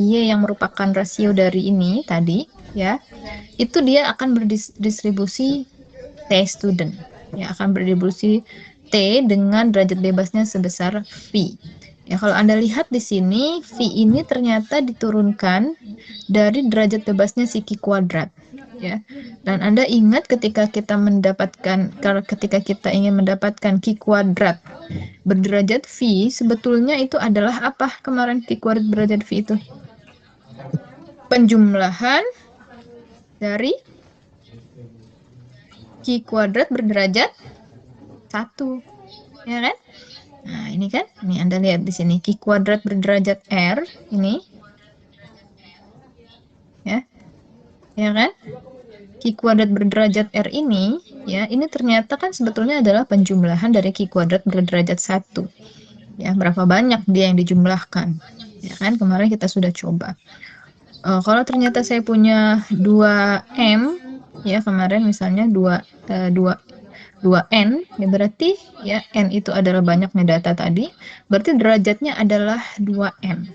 Y yang merupakan rasio dari ini tadi, ya, itu dia akan berdistribusi T student, ya, akan berdistribusi T dengan derajat bebasnya sebesar V. Ya, kalau Anda lihat di sini, V ini ternyata diturunkan dari derajat bebasnya si Q kuadrat, ya. Dan Anda ingat ketika kita ingin mendapatkan Q kuadrat berderajat V, sebetulnya itu adalah apa kemarin Q kuadrat berderajat V itu? Penjumlahan dari Q kuadrat berderajat 1, ya kan? Nah, ini kan, ini Anda lihat di sini, Q kuadrat berderajat R, ini, ya kan? Q kuadrat berderajat R ini, ya, ini ternyata kan sebetulnya adalah penjumlahan dari Q kuadrat berderajat 1. Ya, berapa banyak dia yang dijumlahkan. Ya kan, kemarin kita sudah coba. Kalau ternyata saya punya 2M, ya, kemarin misalnya 2N, ya berarti ya N itu adalah banyaknya data tadi, berarti derajatnya adalah 2M.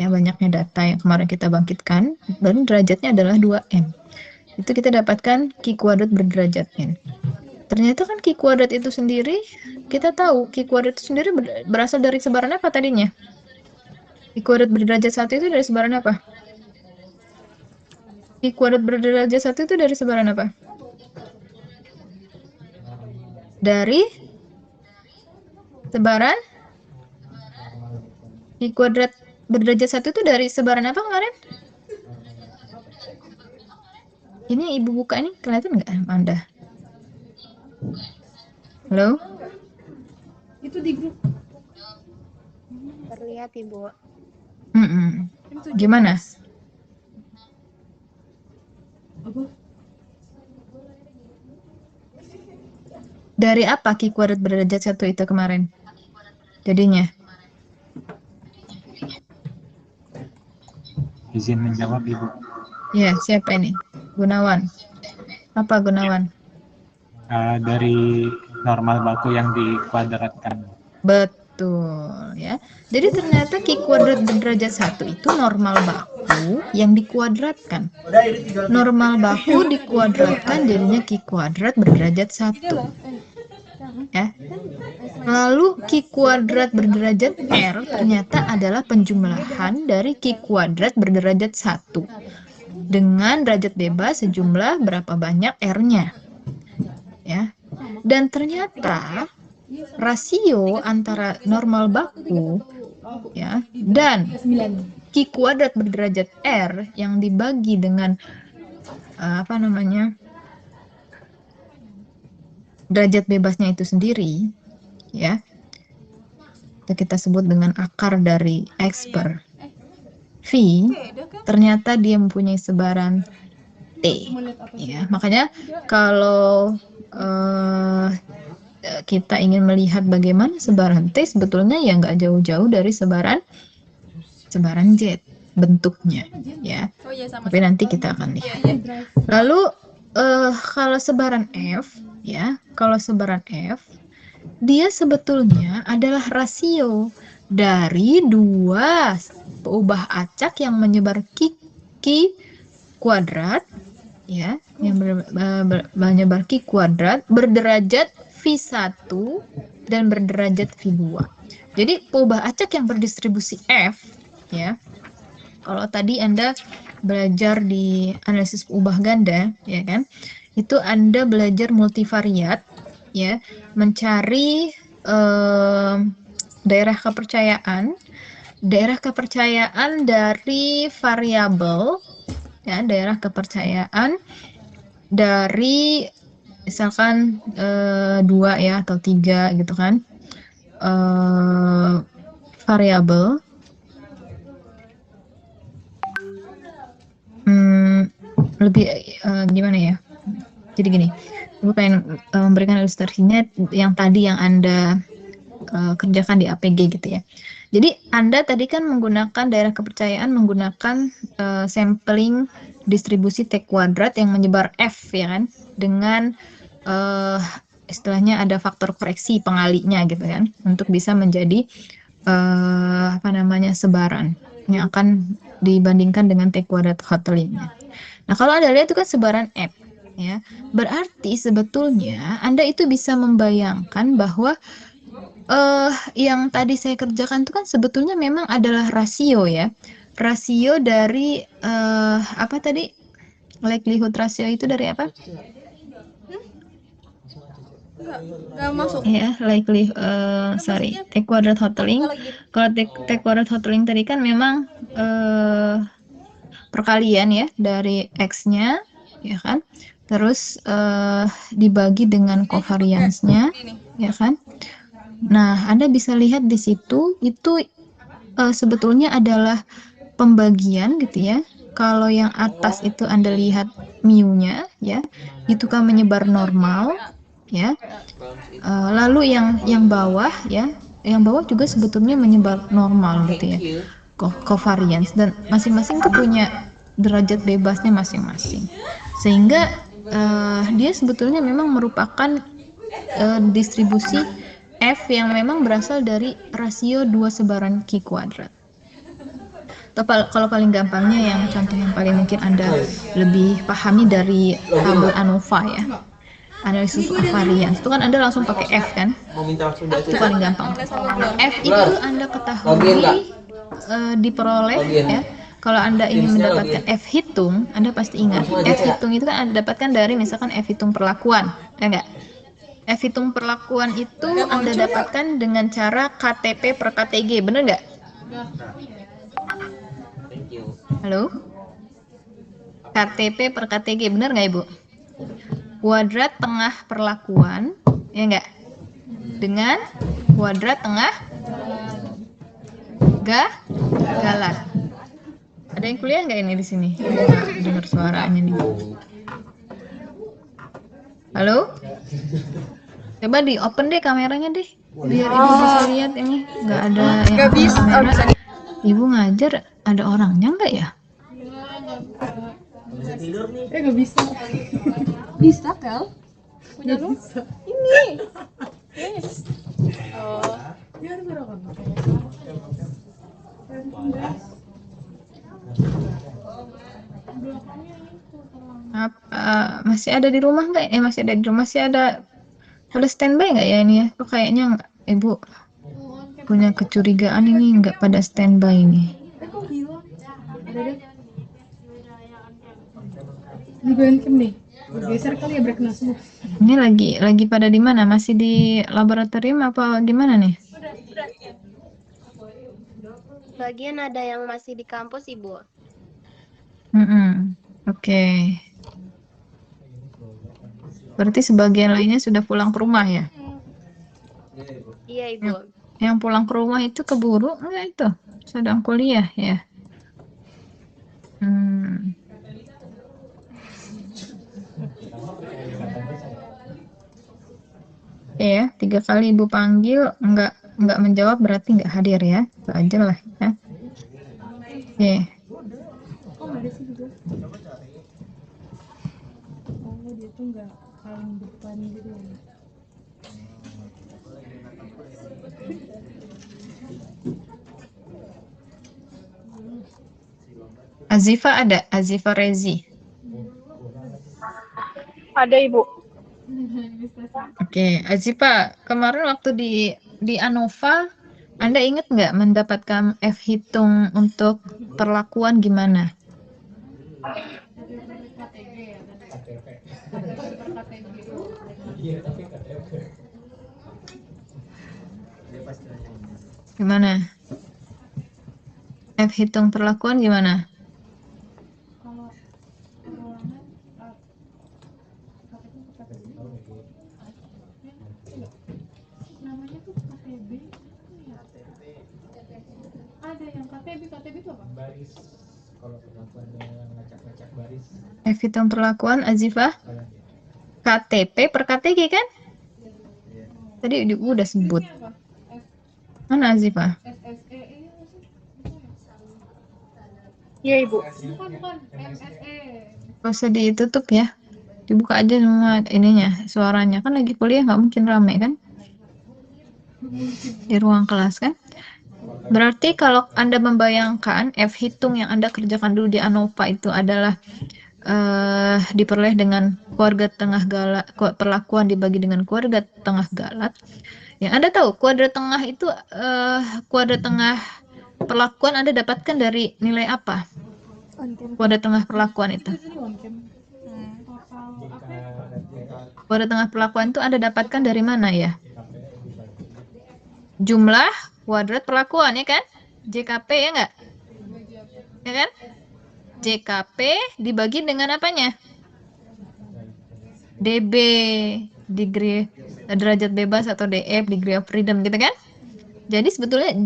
Ya, banyaknya data yang kemarin kita bangkitkan, dan derajatnya adalah 2M. Itu kita dapatkan Q kuadrat berderajat N. Ternyata kan Q kuadrat itu sendiri, kita tahu Q kuadrat itu sendiri berasal dari sebaran apa tadinya? Q kuadrat berderajat 1 itu dari sebaran apa? Q kuadrat berderajat 1 itu dari sebaran apa? Dari sebaran Q kuadrat berderajat 1 itu dari sebaran apa kemarin? Ini Ibu buka ini, kelihatan nggak Anda? Halo? Itu di grup. Terlihat Ibu. Gimana? Apa? Dari apa Q kuadrat berderajat 1 itu kemarin? Jadinya? Izin menjawab Ibu. Ya, siapa ini? Gunawan. Apa Gunawan? Dari normal baku yang dikuadratkan. Betul, ya. Jadi ternyata Q kuadrat berderajat 1 itu normal baku yang dikuadratkan. Normal baku dikuadratkan jadinya Q kuadrat berderajat 1. Ya. Lalu Q kuadrat berderajat R ternyata adalah penjumlahan dari Q kuadrat berderajat 1 dengan derajat bebas sejumlah berapa banyak R-nya. Ya. Dan ternyata rasio antara normal baku, ya, dan Q kuadrat berderajat R yang dibagi dengan derajat bebasnya itu sendiri, ya, itu kita sebut dengan akar dari X per V, ternyata dia mempunyai sebaran T, ya. Makanya kalau kita ingin melihat bagaimana sebaran T, sebetulnya ya nggak jauh-jauh dari sebaran Z bentuknya, ya. Tapi nanti kita akan lihat. Lalu kalau sebaran F, ya, kalau sebaran F, dia sebetulnya adalah rasio dari dua peubah acak yang menyebar Q kuadrat, ya, yang menyebar Q kuadrat berderajat V1 dan berderajat V2. Jadi peubah acak yang berdistribusi F, ya. Kalau tadi Anda belajar di analisis peubah ganda, ya kan? Itu Anda belajar multivariat, ya, mencari daerah kepercayaan dari variabel, ya, daerah kepercayaan dari misalkan 2 ya atau 3 gitu kan, variabel. Lebih gimana ya? Jadi gini, Ibu pengen memberikan ilustrasinya yang tadi yang Anda kerjakan di APG gitu ya. Jadi Anda tadi kan menggunakan daerah kepercayaan menggunakan sampling distribusi T kuadrat yang menyebar F, ya kan, dengan istilahnya ada faktor koreksi pengalinya gitu kan, untuk bisa menjadi sebaran yang akan dibandingkan dengan T kuadrat Hotelingnya. Nah, kalau Anda lihat itu kan sebaran F, ya. Berarti sebetulnya Anda itu bisa membayangkan bahwa yang tadi saya kerjakan itu kan sebetulnya memang adalah rasio ya. Rasio dari apa tadi? Likelihood rasio itu dari apa? Nggak masuk. Ya, likely sorry, T kuadrat Hoteling. Kalau T kuadrat Hoteling tadi kan memang perkalian ya dari X-nya, ya kan? Terus dibagi dengan covariance-nya, ya kan? Nah, Anda bisa lihat di situ itu sebetulnya adalah pembagian gitu ya. Kalau yang atas itu Anda lihat mu-nya ya, itu kan menyebar normal ya. Lalu yang bawah ya, yang bawah juga sebetulnya menyebar normal gitu ya. Covariance dan masing-masing tuh punya derajat bebasnya masing-masing. Sehingga dia sebetulnya memang merupakan distribusi F yang memang berasal dari rasio 2 sebaran Q kuadrat. Kalau paling gampangnya yang contoh yang paling mungkin Anda lebih pahami dari tabel ANOVA ya. Analisis variance itu kan Anda langsung pakai F kan? Itu paling gampang. F itu Anda ketahui diperoleh ya. Kalau Anda ingin mendapatkan F hitung, Anda pasti ingat F hitung itu kan Anda dapatkan dari misalkan F hitung perlakuan, ya enggak? F hitung perlakuan itu Anda dapatkan dengan cara KTP per KTG, bener nggak? Halo? KTP per KTG, bener nggak Ibu? Kuadrat tengah perlakuan, ya nggak? Dengan kuadrat tengah galat. Ada yang kuliah nggak ini di sini? Dengar suaranya nih. Halo? Coba di open deh kameranya deh, biar Ibu bisa lihat ini. Nggak ada yang Nggak bisa. kamera. Ibu ngajar, ada orangnya nggak ya? Nggak bisa. Bisa Kel? Punya lu? Ini. Yes. Oh. Dia harus berapa? Masih ada di rumah nggak? Masih ada di rumah, masih ada udah standby nggak ya ini ya? Kok kayaknya nggak, Ibu punya kecurigaan ini nggak pada standby nih. Kok hilang? Ada deh. Digoyangkan nih. Geser kali ya break semua. Ini lagi pada di mana? Masih di laboratorium apa gimana nih? Bagian ada yang masih di kampus, Ibu. Oke. Berarti sebagian lainnya sudah pulang ke rumah ya? Iya, Ibu. Yang pulang ke rumah itu keburu enggak itu? Sedang kuliah ya? Ya, 3 kali Ibu panggil enggak menjawab berarti enggak hadir ya. Itu aja lah ya. Oke. Oh, ada sih juga. Oh, dia tuh nggak paling depan gitu ya. Azifa ada? Azifa Rezi? Ada, Ibu. Oke, Azifa, kemarin waktu di ANOVA, Anda ingat nggak mendapatkan F hitung untuk perlakuan gimana? Gimana? F hitung perlakuan gimana? Kalau namanya tuh KTB. Ada yang KTB itu apa? Baris. Kalau perlakuan dengan ngacak-ngacak baris. F hitung perlakuan, Azifa? KTP per KTG kan? Tadi udah sebut. Mana Azifa? SSE. Iya, Ibu. Bukan MSE. Gak usah ditutup ya. Dibuka aja semua ininya, suaranya. Kan lagi kuliah nggak mungkin rame kan? Di ruang kelas kan? Berarti kalau Anda membayangkan F hitung yang Anda kerjakan dulu di ANOVA itu adalah diperoleh dengan kuadrat tengah galat, perlakuan dibagi dengan kuadrat tengah galat. Yang Anda tahu kuadrat tengah itu kuadrat tengah perlakuan Anda dapatkan dari nilai apa? Kuadrat tengah perlakuan itu. Kuadrat tengah perlakuan itu Anda dapatkan dari mana ya? Jumlah kuadrat perlakuan ya kan? JKP ya enggak? Ya kan? JKP dibagi dengan apanya? DB, degree derajat bebas atau DF, degree of freedom gitu kan? Jadi sebetulnya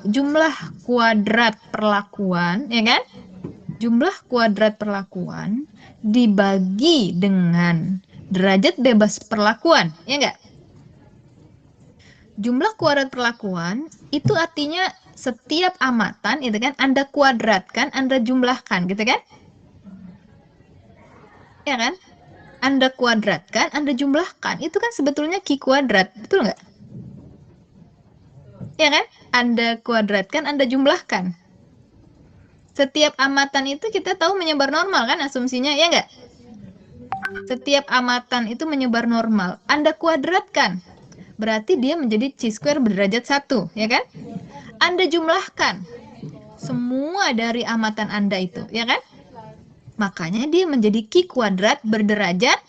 jumlah kuadrat perlakuan, ya kan? Jumlah kuadrat perlakuan dibagi dengan derajat bebas perlakuan, ya enggak? Jumlah kuadrat perlakuan itu artinya setiap amatan itu kan Anda kuadratkan, Anda jumlahkan, gitu kan? Ya kan? Anda kuadratkan, Anda jumlahkan. Itu kan sebetulnya Q kuadrat, betul nggak? Ya kan? Anda kuadratkan, Anda jumlahkan. Setiap amatan itu kita tahu menyebar normal kan asumsinya, ya nggak? Setiap amatan itu menyebar normal. Anda kuadratkan. Berarti dia menjadi C-square berderajat 1, ya kan? Anda jumlahkan semua dari amatan Anda itu, ya kan? Makanya dia menjadi Q kuadrat berderajat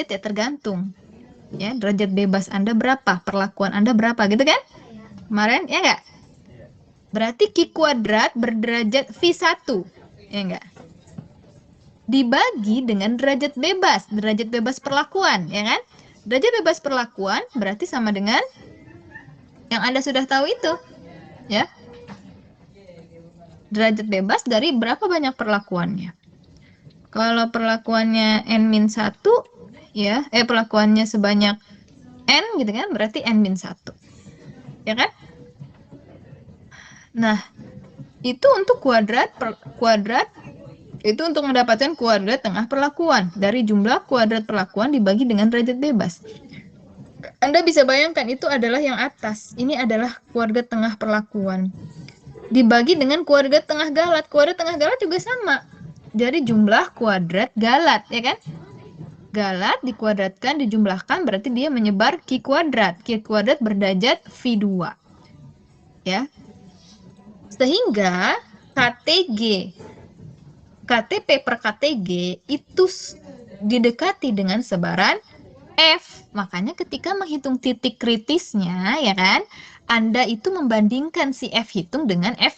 ya tergantung. Ya, derajat bebas Anda berapa? Perlakuan Anda berapa gitu kan? Kemarin ya enggak? Berarti Q kuadrat berderajat V1. Ya enggak? Dibagi dengan derajat bebas perlakuan, ya kan? Derajat bebas perlakuan berarti sama dengan yang Anda sudah tahu itu. Ya. Derajat bebas dari berapa banyak perlakuannya? Kalau perlakuannya N-1, ya, perlakuannya sebanyak N gitu kan, berarti N-1. Ya kan? Nah, itu untuk kuadrat itu untuk mendapatkan kuadrat tengah perlakuan dari jumlah kuadrat perlakuan dibagi dengan derajat bebas. Anda bisa bayangkan itu adalah yang atas. Ini adalah kuadrat tengah perlakuan. Dibagi dengan kuadrat tengah galat. Kuadrat tengah galat juga sama. Dari jumlah kuadrat galat, ya kan? Galat dikuadratkan, dijumlahkan, berarti dia menyebar Q kuadrat. Q kuadrat berderajat V2. Ya. Sehingga KTP per KTG itu didekati dengan sebaran F. Makanya ketika menghitung titik kritisnya, ya kan, Anda itu membandingkan si F hitung dengan F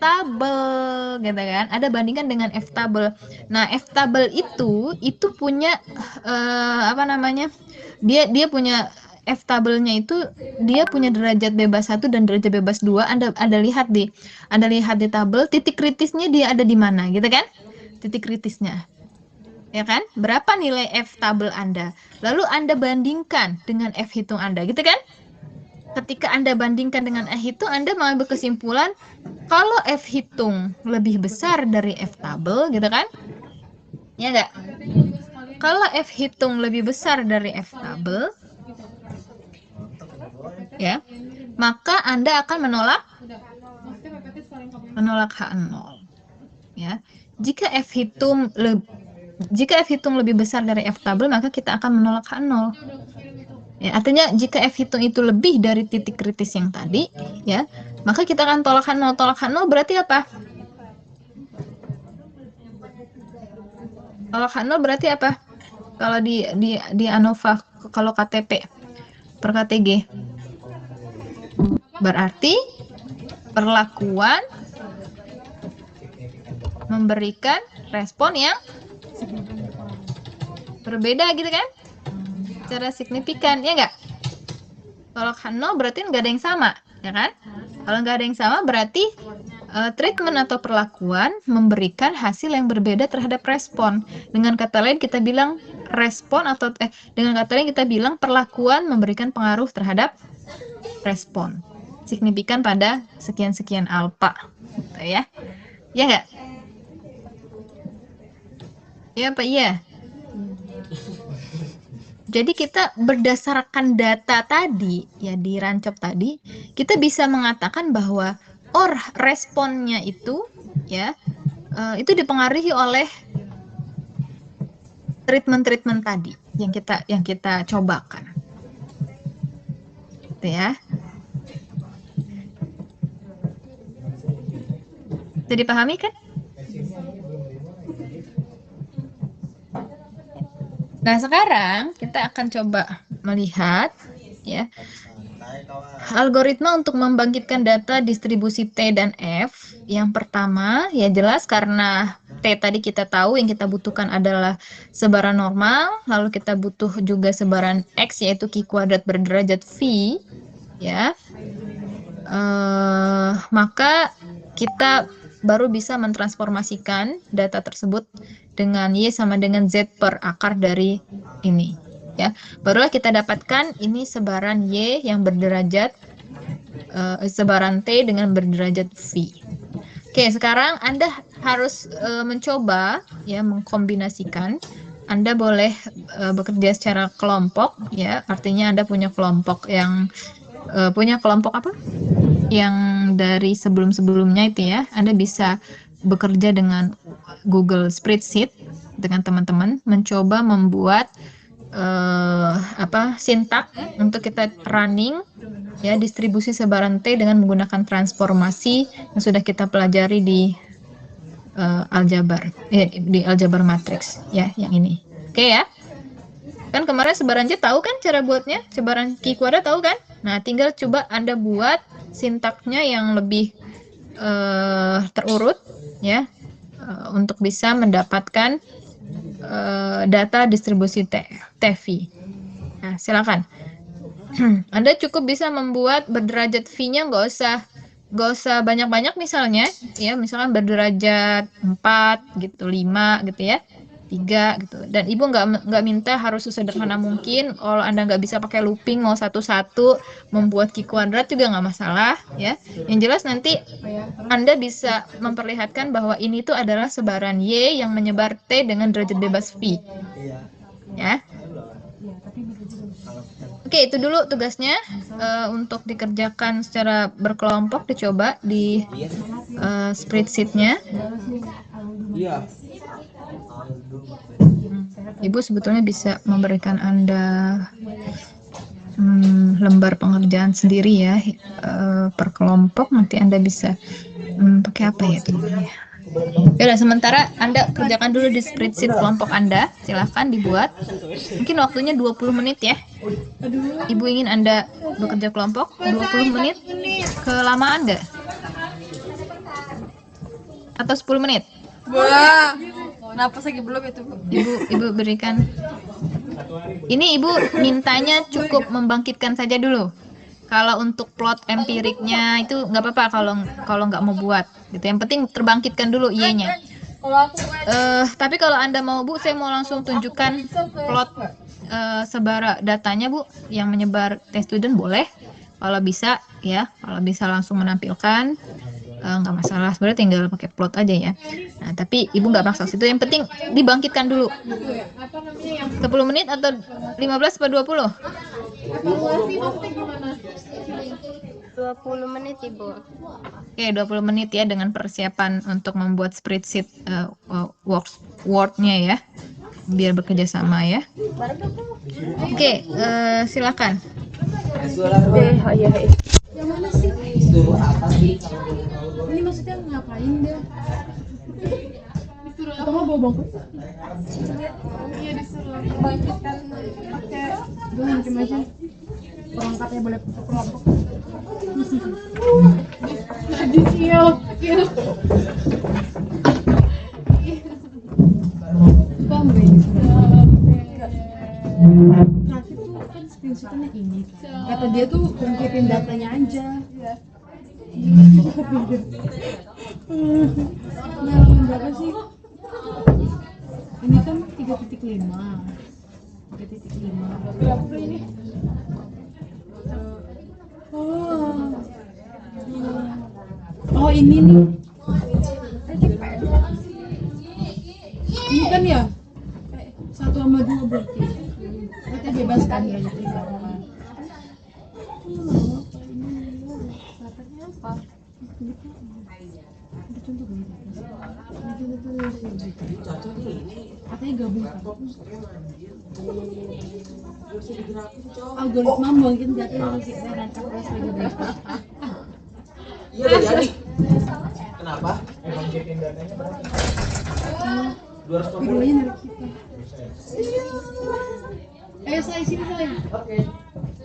tabel, gitu kan? Ada bandingkan dengan F tabel. Nah, F tabel itu punya apa namanya? Dia punya F tabelnya itu dia punya derajat bebas 1 dan derajat bebas 2. Anda lihat di tabel titik kritisnya dia ada di mana, gitu kan? Titik kritisnya. Ya kan? Berapa nilai F tabel Anda? Lalu Anda bandingkan dengan F hitung Anda, gitu kan? Ketika Anda bandingkan dengan F hitung, Anda mengambil kesimpulan kalau F hitung lebih besar dari F tabel, gitu kan? Ya enggak? Kalau F hitung lebih besar dari F tabel, ya, maka Anda akan menolak H0. Ya. Jika F hitung lebih besar dari F tabel, maka kita akan menolak H0. Ya, artinya jika F hitung itu lebih dari titik kritis yang tadi, ya, maka kita akan tolak H0. Tolak H0 berarti apa? Tolak H0 berarti apa? Kalau di ANOVA, kalau KTP per KTG. Berarti perlakuan memberikan respon yang berbeda gitu kan? Secara signifikan, ya enggak? Tolak H0 berarti nggak ada yang sama, ya kan? Kalau nggak ada yang sama berarti treatment atau perlakuan memberikan hasil yang berbeda terhadap respon. Dengan kata lain kita bilang dengan kata lain kita bilang perlakuan memberikan pengaruh terhadap respon. Signifikan pada sekian-sekian alfa, gitu ya. Ya enggak? Ya apa iya? Jadi kita berdasarkan data tadi, ya di rancop tadi, kita bisa mengatakan bahwa responnya itu, ya, itu dipengaruhi oleh treatment tadi yang kita cobakan, gitu ya. Bisa dipahami kan? Nah, sekarang kita akan coba melihat ya algoritma untuk membangkitkan data distribusi T dan F. Yang pertama, ya jelas karena T tadi kita tahu yang kita butuhkan adalah sebaran normal, lalu kita butuh juga sebaran X yaitu Q kuadrat berderajat V, ya. Maka kita baru bisa mentransformasikan data tersebut dengan Y sama dengan Z per akar dari ini. Ya, barulah kita dapatkan ini sebaran Y yang berderajat sebaran T dengan berderajat V. Oke, sekarang Anda harus mencoba ya mengkombinasikan. Anda boleh bekerja secara kelompok ya, artinya Anda punya kelompok yang apa? Yang dari sebelum-sebelumnya itu ya, Anda bisa bekerja dengan Google Spreadsheet dengan teman-teman, mencoba membuat sintak untuk kita running ya distribusi sebaran T dengan menggunakan transformasi yang sudah kita pelajari di aljabar matriks ya, yang ini. Oke ya. Kan kemarin sebaran J tahu kan cara buatnya? Sebaran Q kuadrat tahu kan? Nah, tinggal coba Anda buat sintaknya yang lebih terurut ya untuk bisa mendapatkan data distribusi TV. Nah, silakan. Anda cukup bisa membuat berderajat V-nya nggak usah banyak-banyak misalnya, ya misalkan berderajat 4 gitu, 5 gitu ya. 3 gitu. Dan Ibu nggak minta harus sesederhana mungkin. Kalau Anda nggak bisa pakai looping mau satu-satu membuat Q kuadrat juga nggak masalah ya. Yang jelas nanti Anda bisa memperlihatkan bahwa ini tuh adalah sebaran Y yang menyebar T dengan derajat bebas V. Ya. Oke, itu dulu tugasnya untuk dikerjakan secara berkelompok, dicoba di spreadsheet-nya. Iya. Ibu sebetulnya bisa memberikan Anda lembar pengerjaan sendiri ya per kelompok. Nanti Anda bisa pakai apa ya teman-teman. Ya, sementara Anda kerjakan dulu di spreadsheet kelompok Anda. Silahkan dibuat. Mungkin waktunya 20 menit ya. Ibu ingin Anda bekerja kelompok 20 menit. Kelamaan nggak? Atau 10 menit? Wah, kenapa lagi belum itu? Ibu berikan. Ini Ibu mintanya cukup membangkitkan saja dulu. Kalau untuk plot empiriknya itu nggak apa-apa kalau nggak mau buat. Gitu. Yang penting terbangkitkan dulu Y-nya. Tapi kalau Anda mau Bu, saya mau langsung tunjukkan plot sebara datanya Bu, yang menyebar T student boleh. Kalau bisa ya, kalau bisa langsung menampilkan. Nggak masalah, sebenarnya tinggal pakai plot aja ya. Nah, tapi Ibu nggak maksa situ, yang penting dibangkitkan dulu. 10 menit atau 15 atau 20? 20 menit, Ibu. Oke, 20 menit ya dengan persiapan untuk membuat spreadsheet Word-nya ya. Biar bekerja sama ya. Oke, silakan. Yang mana sih? Ini maksudnya ngapain dia? Disuruh atau mau bawa bangku? Iya, disuruh bangkitkan pakai gue mungkin aja perangkatnya boleh kelompok. Jadi siap. Paham gak ini? Terakhir tuh kan screenshotnya ini. Kata dia tuh bangkitin datanya aja. Nah, berapa sih? Ini kan 3.5. Berapa ini? Oh ini nih. Ini kan ya 1 sama 2 berarti. Berarti bebas contoh gak? Katanya gabung algoritma mungkin jatuh dari rancang terus lagi berapa. Iya udah jadi. Kenapa? Bangkitin dananya berapa? 250. Videonya dari kita. Ayo saya sini saya. Oke.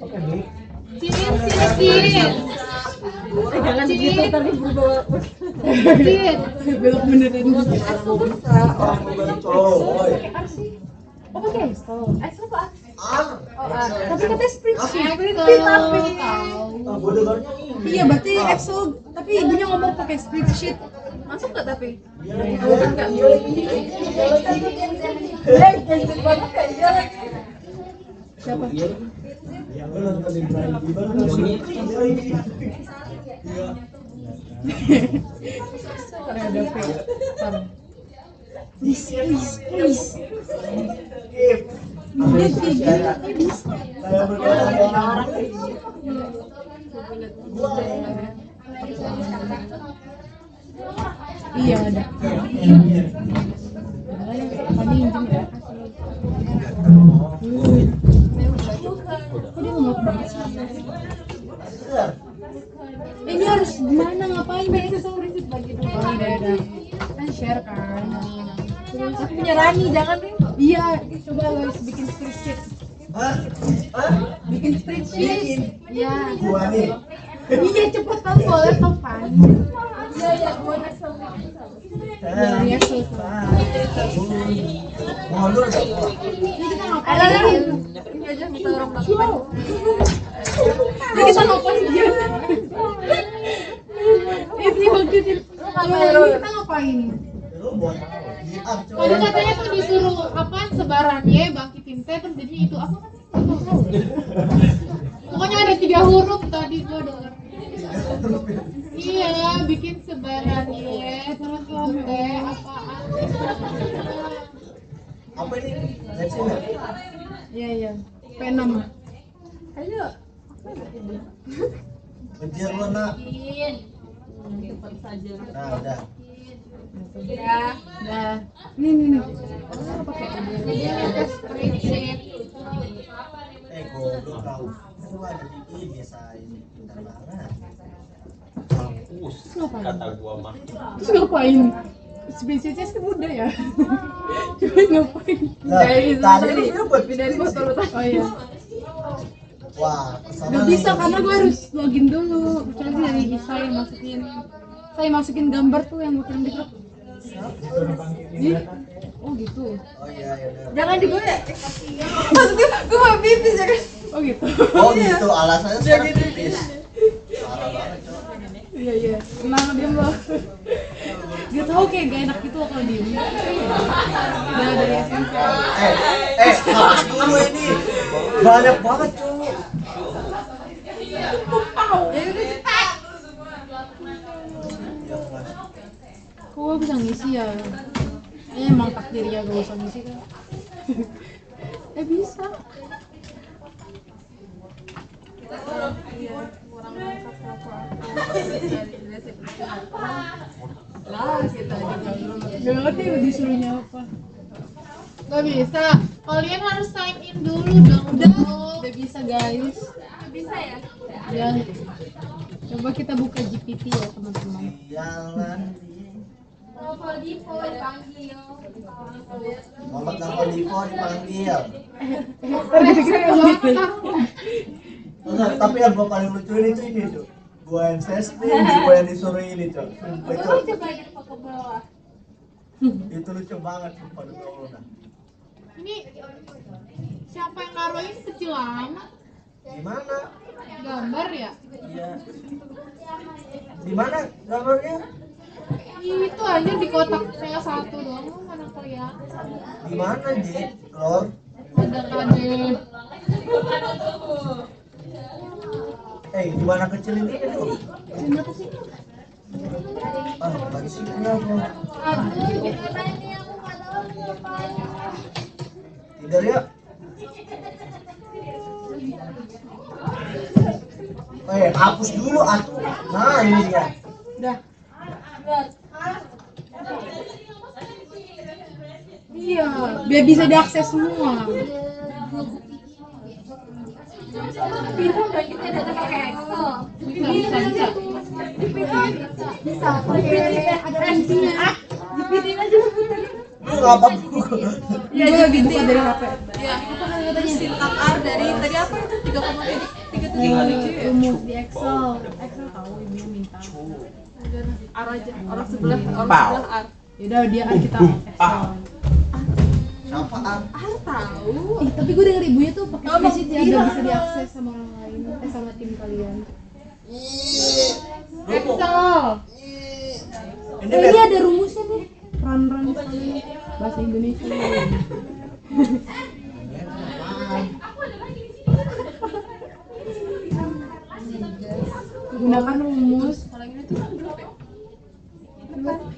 Oke, Bi. Cin. Jangan gitu tadi berubah. Cin. Belok beneran. Orang baru cowok. Oh pakai Excel. Excel apa? Tapi Tapi katanya spreadsheet. ah gue dengarnya ini. Iya berarti Excel. Tapi ibunya ngomong pakai spreadsheet. Masuk nggak tapi? Siapa? Yang gue nontonin Brian gimana sih? Iya. Ada P. Please. Kayak berkata Iya ada. Tadi injem ya. Kok dia ngomong banget sih? Ini harus gimana ngapain mereka sama prinsip bagi dulu. Oh udah. Kan share kan. Terus aku punya Rani jangan nih. Iya, coba guys bikin spreadsheet. Bikin spreadsheet. Iya. gua nih. Iya cepet kan boleh topan. Iya gua Excel. Iya Excel. Mundur enggak? Ini kita ngapain? Ini aja minta orang ngapain. Ini kita ngapain dia? Ini bagian kita ngapain? Lu buat apa? Tadi katanya tuh disuruh apa sebarannya bangkitin teh terus jadi itu apa kan? Pokoknya ada 3 huruf tadi gua dengar. Iya, bikin sebarannya terus teh apaan? Apa ini? Jackson ya? Iya. P6. Ayo. Kejar lu nak. Cepat saja. Nah, udah. Dah. Nih. Oh, pakai spreadsheet. Goblok kau. Lu ada di ini ini pintar banget. Mampus kata gua mah. Terus ngapain? Spreadsheetnya sih mudah ya. Cuma ngapain? Nah, tadi lu bilang buat Pindahin foto lu. Oh iya. Wah, kesana Gak bisa karena gue harus login dulu. Kecuali dari saya masukin gambar tuh yang gue kirim di grup. Ih, oh gitu. Oh iya, udah. Jangan digoyang. Maksudnya gue mau pipis ya kan? Oh gitu. Oh gitu, alasannya sekarang tipis. Parah banget, Cok. Iya. Tenang diam loh. Dia tahu kayak gak enak gitu kalau diem. Udah dari SMP. Hapus dulu ini. Banyak banget, Cok. Ya udah cepat. Kok gue bisa ngisi ya? Emang takdir ya gak usah ngisi kan? Bisa. Gak ngerti disuruhnya apa. Gak bisa. Kalian harus sign in dulu dong. Udah bisa guys. Bisa ya? Ya. Coba kita buka GPT ya teman-teman. Jalan Dipo dipanggil. Muhammad Dipo dipanggil. Enggak, tapi yang gua paling lucu ini tuh. Gua yang sesting, gua yang disuruh ini, Cok. Sumpah, Cok. Itu lucu banget sumpah demi Allah. Ini siapa yang naruhin kecil amat? Gimana? Gambar ya? Iya. Di mana gambarnya? Itu aja di kotak saya satu doang, mana kelihatan. Di mana, Ji? Lor? Ada kade. Gimana kecilin ini tuh? Kenapa sih? Lagi sih kenapa? Tidur ya? Hapus dulu atuh. Nah, ini dia. Udah. Iya, biar bisa diakses semua. Bisa dong kita data pakai Excel. Bisa. Bisa pakai ada fungsinya. GPT aja putar. Lu ngapa bu? Iya, lagi buka dari HP. Ya, apa kan katanya singkat R dari tadi apa itu 3,3 Rumus di Excel. Excel tahu ibu minta. R aja. Orang sebelah R. Yaudah dia kan kita Excel. Siapa an? R tahu. Ih, tapi gue denger ibunya tuh pakai spreadsheet ya, udah bisa diakses sama orang lain, sama tim kalian. Excel. Ini Ini ada rumusnya nih. Run bahasa Indonesia. Gunakan rumus.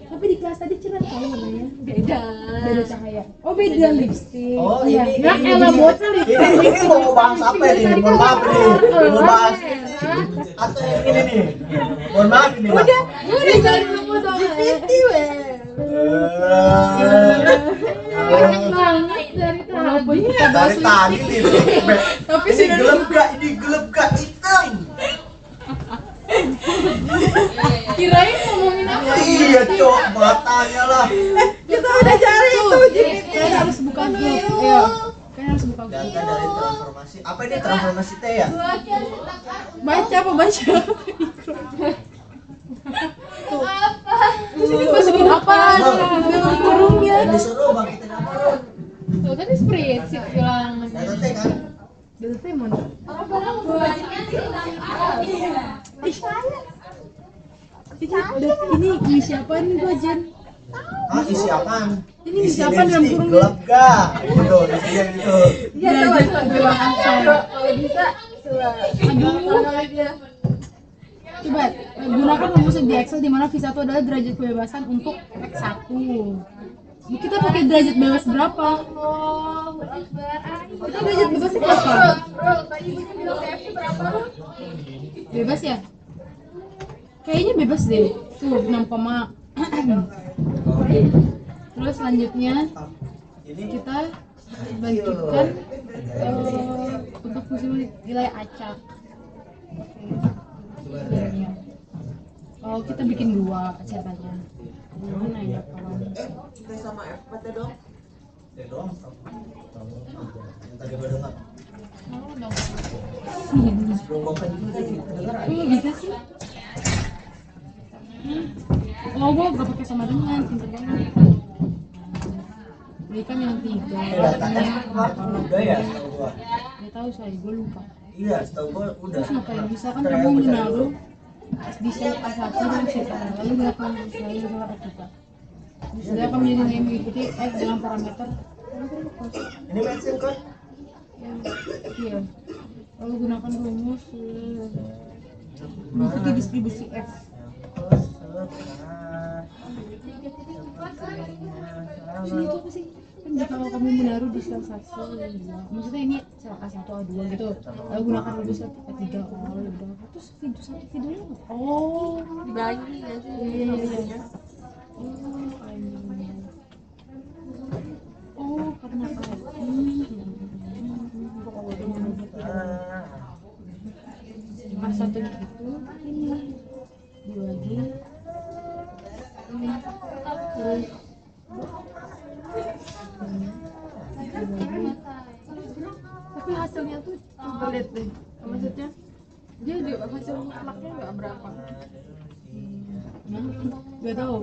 Tapi di kelas tadi cerah tahu namanya. Beda. Beda cahaya. Oh beda lipstick. Oh Iya. ini Nah, Ella botol ini mau bahas apa ini? Mohon maaf nih. Mau bahas atau yang ini nih? Mohon maaf ini. Udah jangan lupa dong. GPT banget dari tadi. dari tadi nih. Tapi ini gelap gak hitam? Kirain ngomongin apa? Iya cok, matanya lah. Kita udah cari itu GPT. Kalian harus buka grup. Ayo. Kalian harus buka grup. Data dari transformasi. Apa ini transformasi T ya? Baca apa baca? Terus ini masukin apa? Dengan kurungnya. Disuruh bangkitin apa? Tuh tadi spreadsheet bilang. Data T kan? Data T mana? Ini isi apa nih gua Jen? Hah, isi apaan? Ini isi apa dalam lipstick, kurung? gelap gak? Itu, isinya itu. Iya coba Kalau bisa coba. Aduh. Coba gunakan rumus di Excel di mana V1 adalah derajat kebebasan untuk X1. Kita pakai derajat bebas berapa? Kita derajat bebasnya berapa? Tadi ibunya bilang TF berapa? Bebas ya? Kayaknya bebas deh. Tuh 6, terus selanjutnya Ini kita bangkitkan untuk fungsi nilai acak. Oh kita bikin 2 ceritanya. Gimana ya kawan? Sama F4 dong. ya doang. Yang tadi gue dengar. Sebelum bapak itu tadi kedengaran. Kok bisa sih? Oh, gua gak pakai sama dengan, pinter banget. Ini kan yang 3. Datanya kemarin udah ya setahu gua. Gak tahu saya, gua lupa. Iya, setahu gua udah. Terus ngapain? Misalkan Ntar ya, kamu gua cari menaruh dulu. di sel A1 dan sel A, lalu gunakan selalu dengan A3. Sudah kamu jadi yang mengikuti F dengan parameter. Ini mention kan? Iya. Lalu gunakan rumus mengikuti distribusi F. Ini itu apa sih? Kan jika kamu menaruh di sel 1 dan 2, maksudnya ini sel A1 A2 gitu. Lalu gunakan rumus A3. Oh, udah. Terus videonya apa? Oh, Dibagi nggak sih? iya. Oh, karena pas satu gitu ini dibagi ini terus tapi hasilnya tuh coba lihat deh, maksudnya dia juga hasil mutlaknya nggak berapa. Nggak tahu.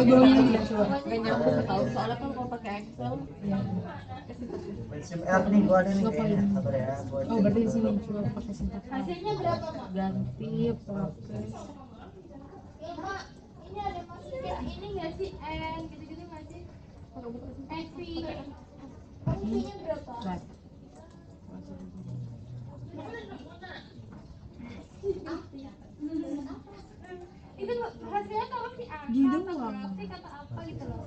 Golongan tidak coba. Nggak nyambung tahu soalnya kan kalau pakai Excel Mention R nih gua ada nih kayaknya. Sabar ya, gua Oh, cek berarti di dulu. sini coba pakai sintak. hasilnya berapa mak? Ganti pakai Ini ada masuk kayak ini nggak sih N gitu-gitu nggak sih? SV fungsinya berapa? rat. Itu hasilnya kalau si A Gini kata doang. grafik kata apa gitu loh.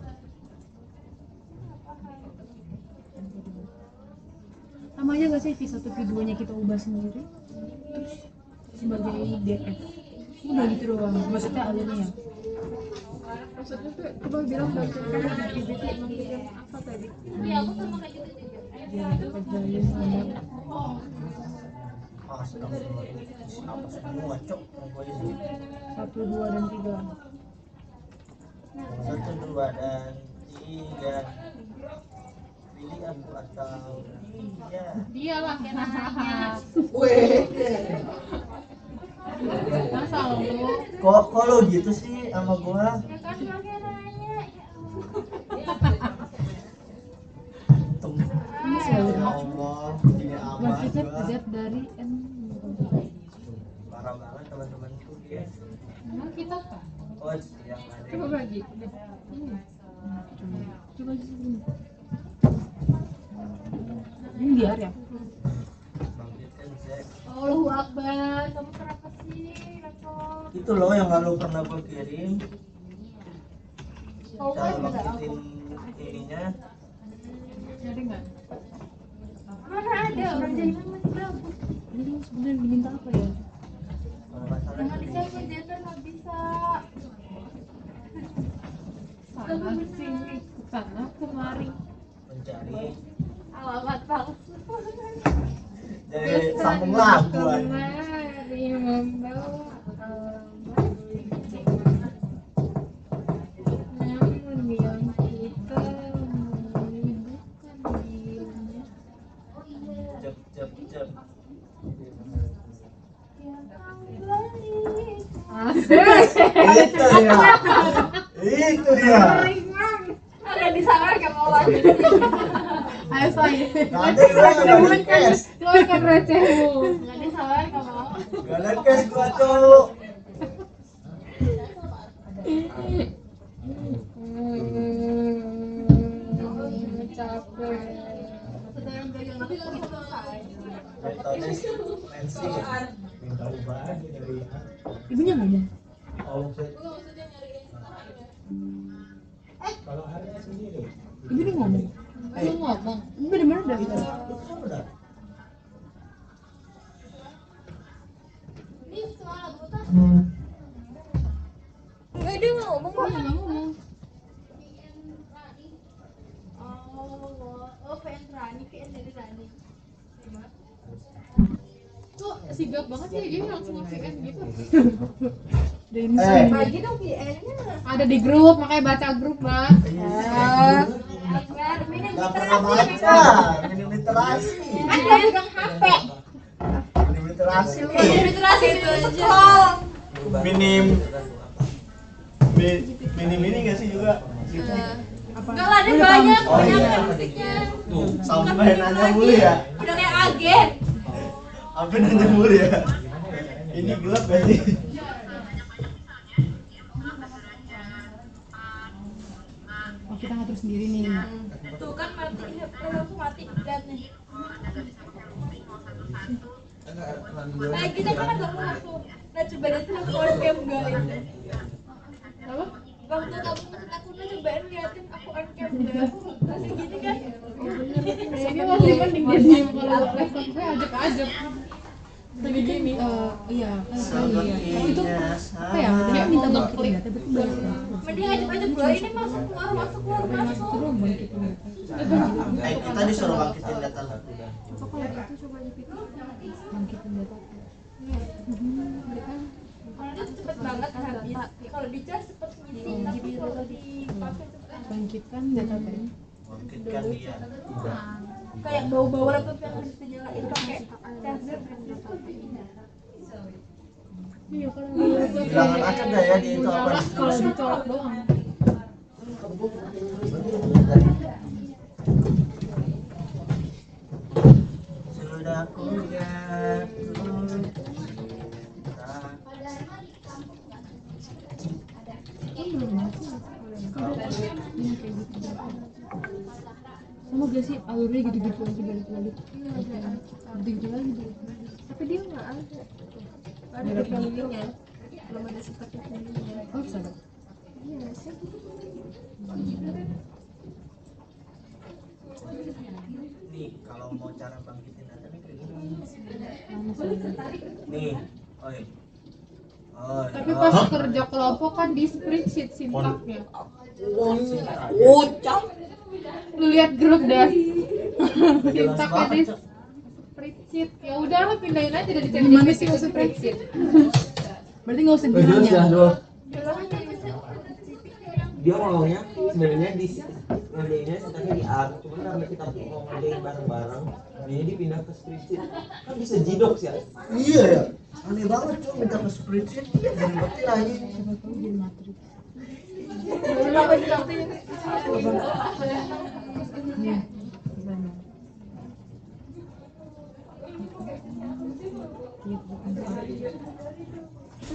Sama aja gak sih V1 V2 nya kita ubah sendiri terus sebagai DF udah gitu doang maksudnya alurnya ya. Maksudnya tuh coba bilang bacaan activity emang bikin apa tadi? Iya, aku sama kayak gitu juga. Ya kerjain sama Apa semua cok pokoknya sih. 1, 2 dan 3. 1, 2 dan 3. Pilih aku atau dia. dia lah Weh. masa lu Kok lo gitu sih sama gua? Ya kan pakai nanya. Tum. ini selalu Ya Allah, begini amat bangkitnya gua. Z dari N. Parah banget teman-temanku ya. Nah, kita kan Oh, yang ada. coba bagi coba sini ini biar ya Bangkitkan Z. Allahu Akbar, kamu kenapa sih, Rako? Itu loh yang lalu pernah gua kirim. Kau Cara kan enggak aku. bangkitin ininya. jadi nggak Mana ada orang jahitan masih bagus. ini tuh sebenarnya diminta apa ya Kalau nggak salah Jangan ini. dicari jahitan nggak bisa. sana sini sana kemari Mencari. Alamat palsu. Jadi sambung lagu aja. Kemari membawa alamat. Namun yang kita memilih bukan dirinya. Cep cep cep. Yang kembali. Itu dia. Itu dia. Ada di sana gak mau lagi. ayo say Nanti gua nggak ada cash. keluarkan recehmu Nggak disawar gak mau. Gak ada cash gua tuh. Capek. Sedang pegang aku selesai. Metode Nancy. Minta ubah aja dari ibunya ngomong omset. Kalau harga sendiri. ibu dia ngomong lu ngomong ibu bener-bener dari tadi Udah. Ini soal buta. Enggak, dia nggak ngomong kok. nggak ngomong Oh, VN Rani, VN dari Rani. kok sigap banget sih dia langsung nge-VN gitu dari Bagi dong VN-nya. ada di grup makanya baca grup mbak Akbar, minim Gak pernah literasi baca. memang. Minim literasi. Kan dia pegang HP. Minim literasi Minim nih. literasi itu scroll. Minim. Minim ini nggak sih juga? Enggak lah, dia banyak, Oh, banyak iya. musiknya. Tuh, sampai nanya mulu ya. Udah kayak agen. Sampai nanya mulu ya. Ini gelap gak sih? oh kita ngatur sendiri nih Tuh kan mati, aku mati lihat nih. Nah kita kan ada waktu. Nah coba deh tuh aku on cam guys. apa Waktu kamu pesen aku udah cobain liatin aku on cam guys. Masih gini kan? ini masih mending dia diem kalau laptop gue ajak-ajak gini-gini iya tapi itu apa ya dia minta bangkitin data berarti balik ya Mending ajak-ajak gue ini masuk keluar masuk keluar masuk. belum bangkitin data Kita disuruh bangkitin data satu dah. apa kalau itu coba dipikir bangkitin data Kalau itu cepet banget habis. Kalau di charge cepet ngisi, tapi kalau dipakai cepet. bangkitkan data tadi Bangkitkan dia. Kayak bau-bau laptop yang harus dinyalain pakai charger. iya kalau Bilangan aja dah ya dia itu apa. kalau dicolok doang Sudah ku lihat. sama gak sih alurnya gitu-gitu lagi balik-balik gitu-gitu lagi Tapi dia nggak ada. Ada pemilihnya. Belum ada seperti pemilihnya. oh bisa dong Iya sih. kalau mau cara bangkitin data nih kayak gini. Nih, oi. Tapi pas kerja kelompok kan di spreadsheet sintaknya. Ucap. Lu lihat grup dah. Jelas Sintaknya di banget, Cok. spreadsheet. Ya udah lo pindahin aja dari ChatGPT ke spreadsheet. Berarti nggak usah Jelas bilangnya. dong. Dia ngomongnya sebenarnya di ngerjainnya sintaknya di art, cuman karena kita mau ngerjain bareng-bareng, jadi dipindah ke spreadsheet. Kan bisa jidok ya. Iya ya. Aneh banget cok minta ke spreadsheet dari bukti lagi.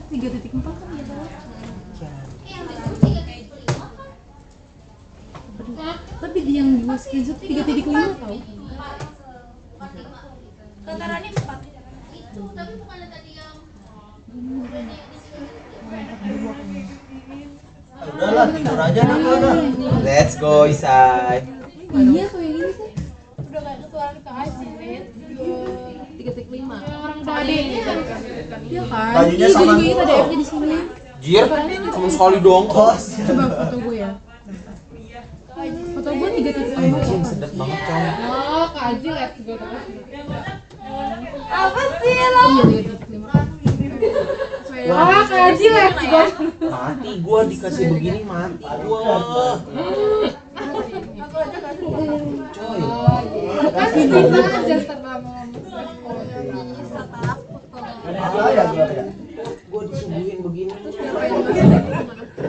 Tiga titik empat kan ya. Tapi dia yang gue screenshot 3.5 tau. Tatarannya 4. Itu tapi bukan tadi yang Udahlah tidur aja udah. Let's go Isai. Iya tuh yang ini sih. udah nggak ketuaran ke Aji, men. 3.5. Orang tua adeknya kan. Iya kan? Bajunya Ih, gue sama juga ingat ada F-nya di sini. Jir, cuma sekali doang kok. Kos. Coba foto gue ya. Foto gue 3.5. Anjing sedap banget coy. Oh, Kak Aji let's go terus. Apa sih lo? Iya 3.5. Wah, Kak Aji let's go. Mati gua dikasih begini mati gua. Coy. Kan bisa aja setelah mau Gua ya. Gua disuguhin begini.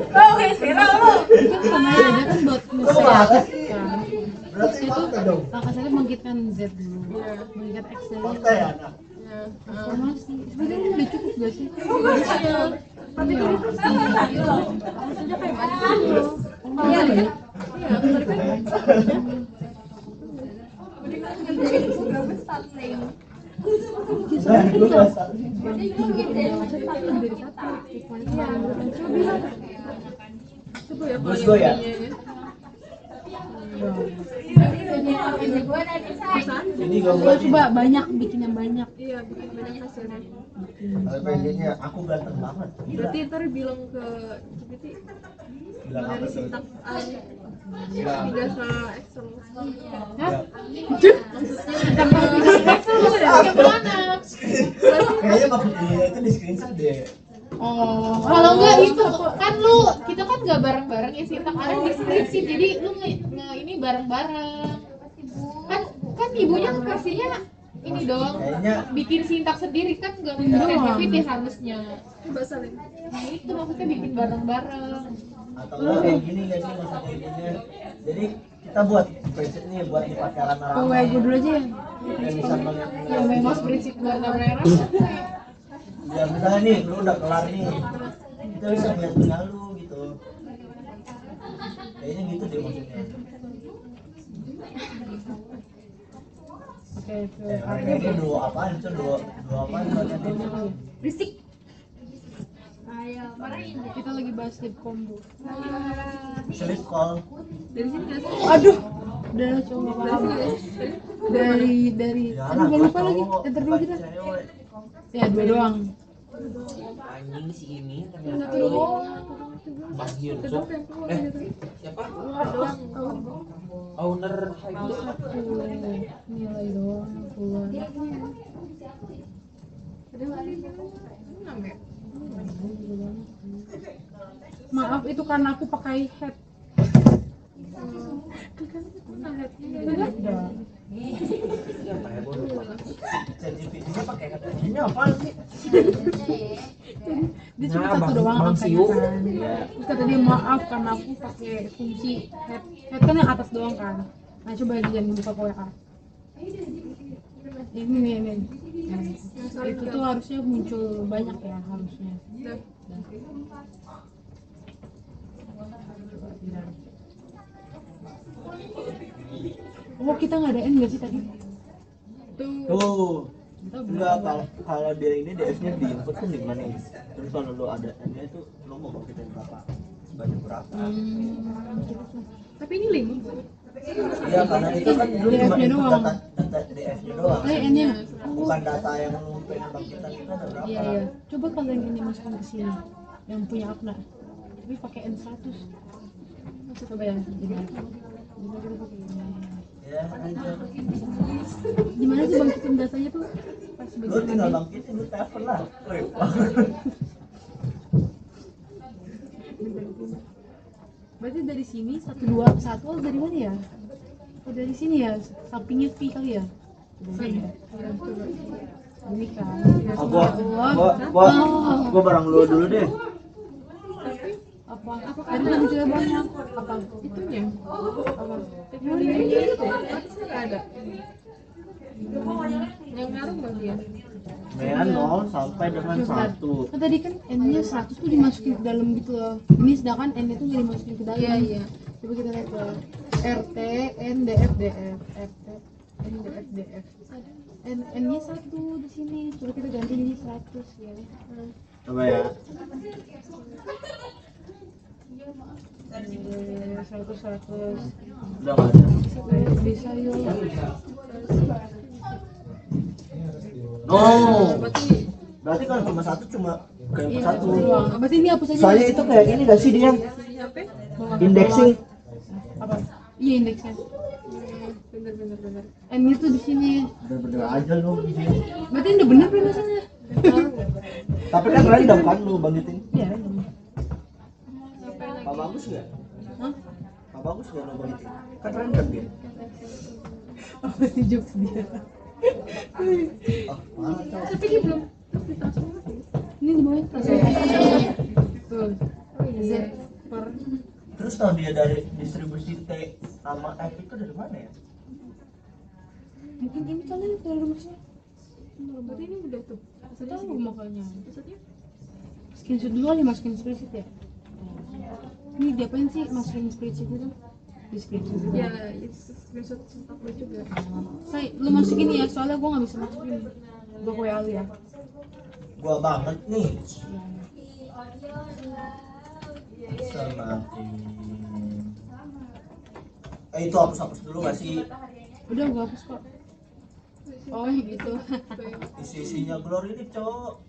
Oh, guys, viral lo. Kemarin ada kan buat Kok nge-save banget sih? kan. Berarti fakta dong. Langkah saya bangkitkan Z dulu. Bangkitkan X dari Fakta ya anak. informasi. Sebenarnya udah cukup gak sih? Iya. Iya. Nah, gua rasa. Bos gua ya. Ini gua buat Coba banyak bikin yang banyak. Iya, bikin banyak hasilnya. kalau PJ-nya aku ganteng banget. Berarti ntar bilang ke GPT Bilang apa dari tuh? sintak A Bilang pindah ke Excel. Ya. Gimana? Kayaknya maksud dia itu di screenshot deh. Oh. Kalau enggak itu kan lu kita kan nggak bareng-bareng ya sintak ada di spreadsheet jadi lu ini bareng-bareng. Kan ibunya kasihnya ini dong Kayaknya bikin sintak sendiri kan nggak minta GPT harusnya. Coba salin. Nah itu maksudnya bikin bareng-bareng. atau enggak kayak gini gak sih maksudnya ibunya. Jadi kita buat spreadsheet nih buat dipakai Oh, rame-rame. gue dulu aja ya. Kayak misalnya Yang memang spreadsheet buat kamera. ya misalnya nih lu udah kelar nih kita bisa lihat punya lu gitu kayaknya gitu deh maksudnya. Oke, itu. Kayaknya dua apaan itu dua apaan maksudnya. Berisik. Ayo, marahin deh. Kita lagi bahas sleep combo. Sleep call. Dari sini nggak sih? Aduh. Udah coba paham. Dari Ya, aduh gue lupa lagi. cowok, Enter dulu kita. cewek. Ya, dua doang. Anjing si ini ternyata Bang Hyun Suk. Siapa? Owner Hype. Nilai doang keluar. Maaf itu karena aku pakai head. Siapa ya gua lupa. ChatGPT-nya pakai kata ini apaan sih? Dia cuma Nah, satu Bang- doang Bang angkanya Siu. kan. Terus kata dia maaf karena aku pakai kunci head. Head kan yang atas doang kan. Nah coba jangan buka ke WA. Ini nih. Nah, itu tuh harusnya muncul banyak ya harusnya. Oh kita nggak ada N nggak sih tadi? Tuh. Enggak kalau dia ini DF-nya di input kan di mana? Terus kalau lu ada N-nya itu lu mau masukin berapa? Sebanyak berapa? Tapi ini link. Iya karena itu kan lu cuma DF-nya input doang. data DF-nya doang. N-nya. Bukan data yang lu pengen bangkitan itu ada berapa. Iya iya. Coba kalian ini masukin ke sini. Yang punya Apna. Tapi pakai N100. Coba ya. Gimana kita pakai ini? Ya, aja. Gimana sih bangkitin datanya tuh? Pas Lu bagian tinggal ini. bangkitin, lu telepon lah. Wih, Berarti dari sini 121 atau dari mana ya? Oh dari sini ya, sampingnya V kali ya? Ini kan. gua barang lu dulu deh. Apa? Ada yang juga banyak. Apa? Itunya. Apa? Teknologinya itu ada. Yang ngaruh bagian. Mean 0 sampai dengan 1. Kan tadi kan N-nya 100 tuh dimasukin ke dalam gitu loh. Ini sedangkan N-nya tuh nggak dimasukin ke dalam. Iya, iya. Coba kita lihat tuh. RT, N, DF, DF, RT, N, DF, DF. N-nya 1 di sini. Coba kita ganti jadi 100 ya. Coba ya. 100. Udah nggak ada. Bisa yuk. No. Berarti kalau cuma 1 cuma kayak Iya, 1. berarti ini hapus aja. Soalnya itu kayak ini gak sih dia? Indexing. Apa? Iya indeksnya. Bener. N-nya tuh di sini. Bener-bener aja lu di sini. Berarti udah bener penulisannya. Tapi kan random kan lu bangkitin. Iya, random. Pak bagus nggak? Hah? Pak bagus nggak lu bangkitin? Kan random dia. Apa sih jokes dia? Oh, mana tuh? Tapi dia belum ditransfer. Ini di bawahnya transfer. Tuh. Z per. Terus tahu dia dari distribusi T sama F itu dari mana ya? Mungkin ini kali dari rumusnya. Berarti ini udah tuh. Tahu makanya. Maksudnya? Screenshot dulu aja masukin spreadsheet ya. Ini diapain sih masukin spreadsheet itu? Di screenshot juga. Ya, screenshot aku juga. Say, lu masukin ya, soalnya gua nggak bisa masukin. Gua ke WA lu ya. Gua banget nih. Semakin. Itu hapus dulu gak sih? Udah gua hapus kok. Oh gitu. Isi-isinya Glory ini cowok.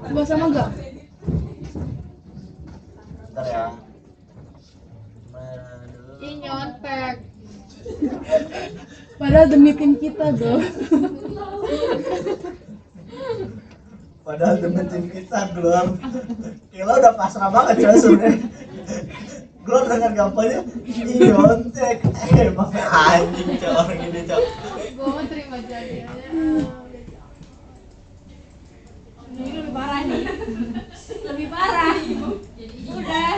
Coba sama enggak? Bentar ya. Ih nyontek. Padahal demi tim kita bro. Padahal demi tim kita Glor. Kilo udah pasrah banget ya sebenernya. Glor dengan gampangnya nyontek. Emang anjing cowok orang ini cowok. Gue mau terima jadi. Ini lebih parah nih. Lebih parah. Udah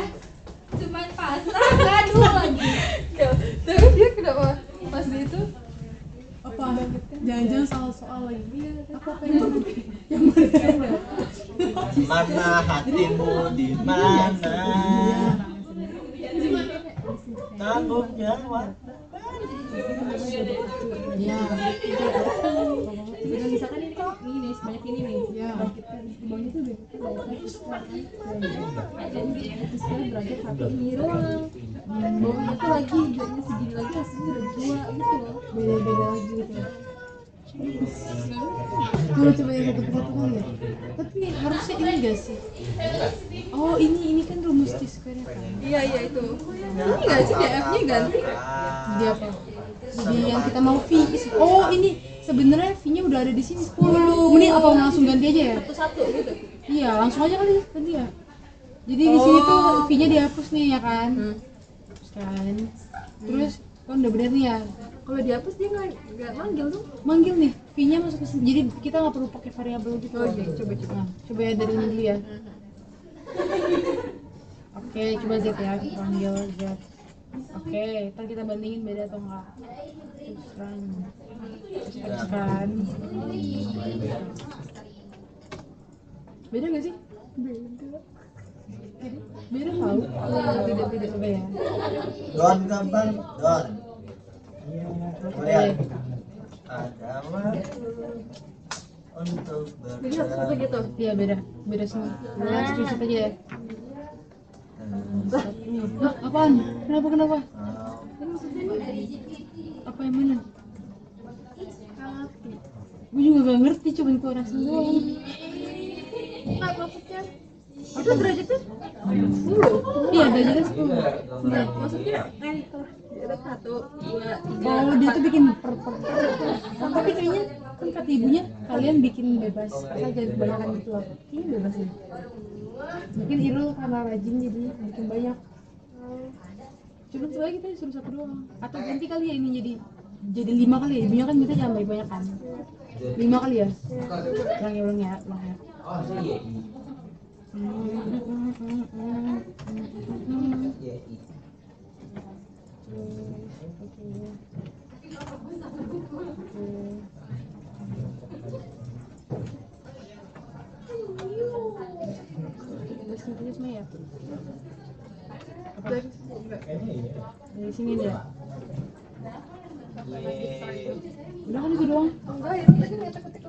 cuman pasrah gaduh lagi. Tapi dia kenapa pas dia itu Apa? Jangan-jangan soal lagi. Apa yang mana? Mana hatimu di mana? Tanggung jawab. Ya. Udah misalkan ini kan ini nih sebanyak ini nih. Ya. Kita di bawah itu udah jadi itu sekarang derajat 1 ini doang. Bawahnya tuh lagi ini segini lagi hasilnya udah 2 gitu loh. Beda-beda lagi gitu. Kalau coba yang satu persatu kali ya. Tapi harusnya ini enggak sih? Oh ini kan rumus T-square kan? iya itu. Ini nggak sih DF-nya ganti? Di apa? Di yang kita mau V. Oh ini sebenarnya V-nya udah ada di sini 10. Mending apa langsung ganti aja ya? Satu gitu. Iya langsung aja kali ganti ya. Jadi di sini tuh V-nya dihapus nih ya kan? Hapus kan. Terus kan udah bener nih ya. Kalau dihapus dia nggak manggil tuh. Manggil nih V-nya masuk ke sini. Jadi kita nggak perlu pakai variabel gitu. Oh iya, coba. Nah, coba ya dari ini dulu ya. Oke, coba Z ya, panggil Z. Oke, ntar kita bandingin beda atau enggak. Terus kan. Beda nggak sih? Beda tahu. Beda coba ya. Don gampang, Don. Lihat. Ada waktu untuk Jadi satu gitu. Iya beda semua. Nah, screenshot aja ya. Lah, apaan? Kenapa? Apa yang mana? Gue juga gak ngerti, cuma itu orang doang. Enggak, maksudnya Itu derajatnya? Iya, derajatnya 10. maksudnya kalau ada 1, 2, 3. Oh, dia tuh bikin per. Tapi kayaknya kan kata ibunya kalian bikin bebas, asal jangan kebanyakan gitu loh. Ini bebas ya. Mungkin Irul karena rajin jadi bikin banyak. Cuma soalnya kita disuruh 1 doang. Atau ganti kali ya ini jadi 5 kali ya. Ibunya kan minta jangan banyak kan. 5 kali ya. Ulang ya. Oh, iya. Terus semua ya. Dari sini dia. Udah kan itu doang. Enggak, itu tadi ngetik-ngetik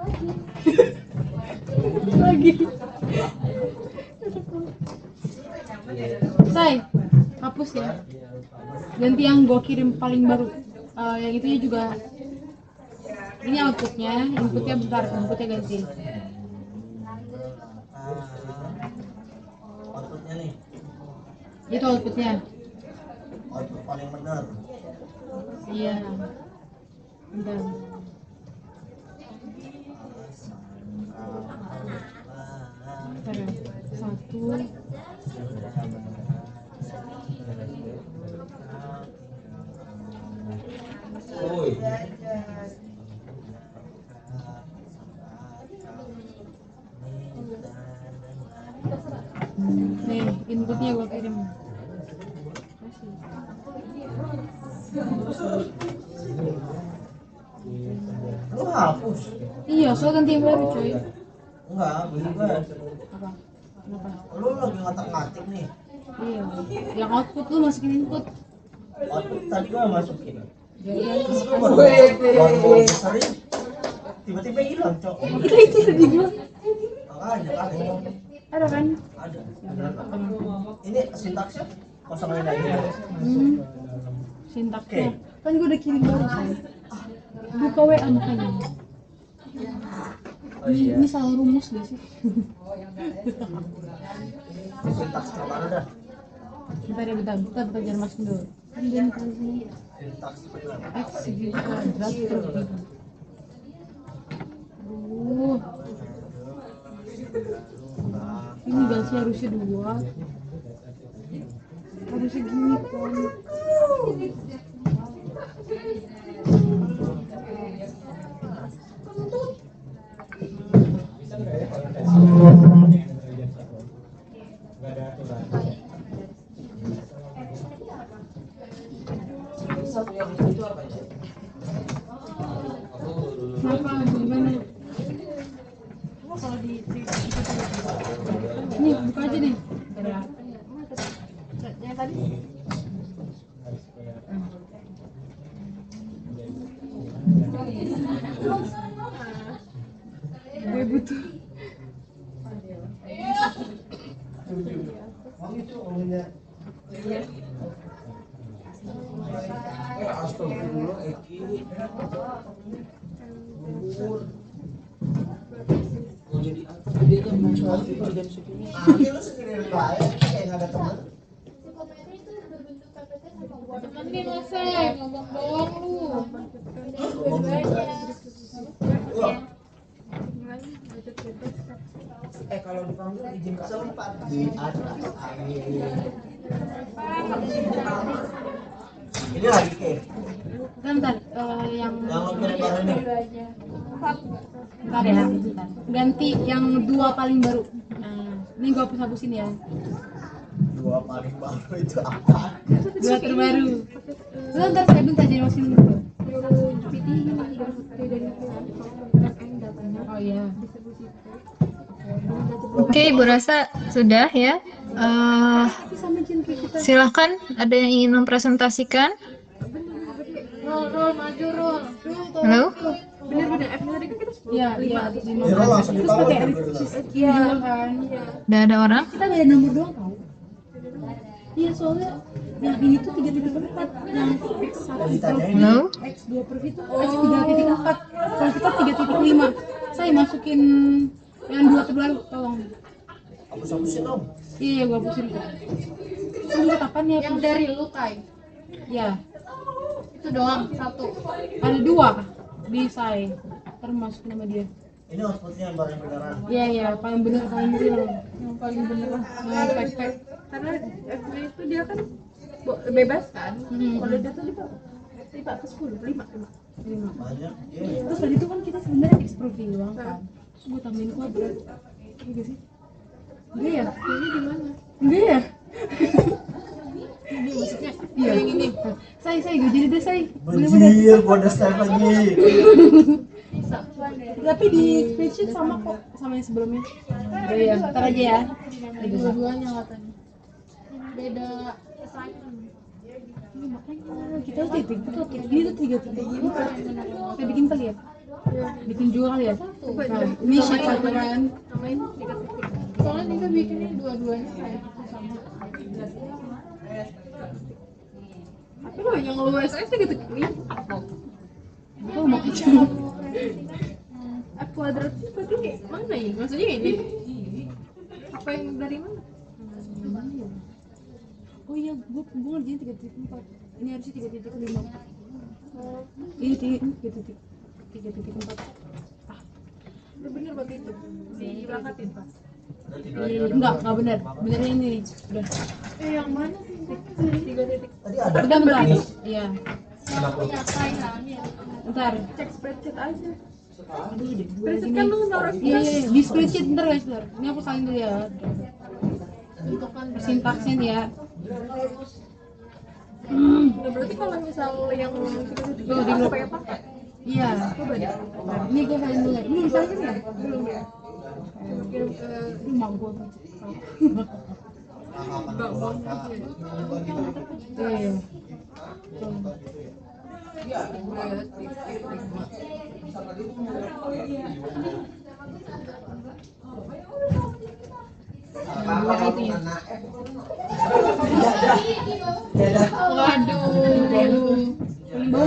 lagi. Say, hapus ya. Ganti yang gua kirim paling baru. Yang itunya juga. Ini outputnya, inputnya bentar, inputnya ganti. Outputnya nih, Itu outputnya. output paling benar. Iya. Bentar. Bentar ya. 1. Woi. Nih, inputnya gua kirim. Lu hapus? Iya, soal ganti yang baru coy. Enggak, beli gue. Apa? Kenapa? Lu lagi ngatik-ngatik nih. Iya. Yang output lu masukin input. Output tadi gue masukin. Iya. Terus lu baru sering tiba-tiba hilang, Cok. Itu tadi gua. Makanya kali. Ada kan? Ada. Ini sintaksnya kosongin aja. Sintaksnya. Kan gua udah kirim baru coy. Buka WA makanya. Ini salah rumus gak sih? Sintaks terbaru dah. Bentar ya, bentar jangan masukin dulu. Kan dia minta di sini. Sintaks benar. X segi kuadrat per 3. Aduh. Ini gak sih harusnya 2. Harusnya gini kan. Satu yang itu apa ya? Kenapa? Gimana? Kalau di nih buka aja nih. Yang tadi. Gue butuh. Astagfirullah, Eki. Mau jadi apa? Dia kan mau jam segini. Lu sendiri baik, kayak nggak ada teman. Psikometri itu berbentuk KPT sama buat Temen nih Mas, ngomong doang lu. dua-duanya. Kalau dipanggil izin ke Sempat di atas angin. Ini lagi ke Bentar, yang lo kirim baru nih. bentar ya, bentar. Ganti yang 2 paling baru. Ini gua hapus-hapusin ya. 2 paling baru itu apa? 2 terbaru. Bentar, saya bentar jadi masukin dulu. Oh iya. Oke, Ibu Rasa sudah ya. Silahkan, ada yang ingin mempresentasikan? Rol, maju Rol. Halo? Bener-bener F tadi kan kita 10. Iya. Ya lo langsung Terus dipanggil pakai juga. iya kan. Udah ada orang? Kita nggak ada nomor doang tau. Iya soalnya yang ini tuh 3.4, yang X1 Ditanyain. No? X2 Pro itu X3.4, kalau kita 3.5. Saya masukin yang 2 terbaru, tolong. Hapus-hapusin dong. Iya, gua hapusin. Ini kapan ya? Yang dari lu Kai. Ya, Itu doang satu. ada 2 di saya, termasuk nama dia. Ini outputnya yang paling beneran. Iya iya, paling bener paling real. Yang paling bener lah. Nah, pack. Karena FB itu dia kan bebas kan. Kalau dia tuh lima ke 10, 5. Banyak. Iya. Terus tadi tuh kan kita sebenarnya explore doang kan. Terus gue tambahin kuadrat. Iya sih? Enggak ya? Ini di mana? Enggak ya? Ini maksudnya Iya. yang ini. Saya gue jadi deh saya. Benjir, gua udah style lagi. Tapi di spreadsheet sama kok, sama yang sebelumnya. Oh iya, ntar aja ya. Dua-duanya katanya. Beda assignment. Ini makanya kita titik ini tuh 3.5. Kita bikin kali ya? Bikin juga kali ya? Nah, ini sheet satu kan. Namain 3 titik. Soalnya kita bikinnya dua-duanya kayak gitu sama. Tapi lo yang lu SS 3 titik 5. Itu mau aja. F kuadrat itu berarti mana ya? Maksudnya ini? Apa yang dari mana? Oh iya, gue ngerjain 3.4. Ini harusnya 3.5. Ini 3.4. Udah bener berarti itu. Dilangkatin Pak. Enggak benar. Benernya ini nih. Udah. Yang mana sih? 3 titik. Tadi ada. Bentar. Iya. Ntar. Cek spreadsheet aja. Spreadsheet Spreadsheet kan lu naruh Iya, di spreadsheet ntar guys, ntar. Ini aku salin dulu ya. bentukan Sintaksnya nih ya. Nah, berarti kalau misal yang 3 titik Tuh, di itu grup. pakai. Iya. Coba deh. Ini gue salin dulu. Ini salin ya? Belum ya. Kirim ke Rumah gue. bawahnya. Iya, iya. Waduh. Bau.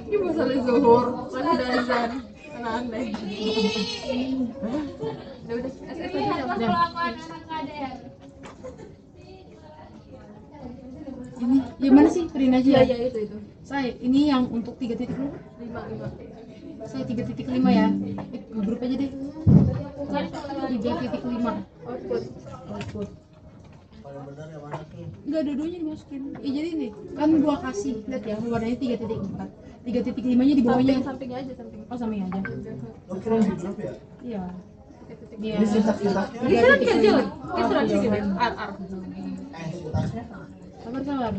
Ini masalah zuhur, lagi dari azan. Aneh-aneh. Udah SS aja. Ini gimana sih? Print aja Iya, ya. iya itu. Saya ini yang untuk 3.5. 5. Saya 3.5 ya. Grup aja deh. 3.5. Output. Paling bener yang mana Ki? Enggak, dua-duanya dimasukin. Jadi nih, kan gua kasih, lihat ya, warnanya 3.4. 3.5-nya di bawahnya. Sampingnya aja, samping. Oh, samping aja. Lo kirim di grup ya? Iya. Iya. Ini sintak-sintaknya. Ini kan kayak jelek. Ini surat sih gitu. R. Sintaksnya. Sabar.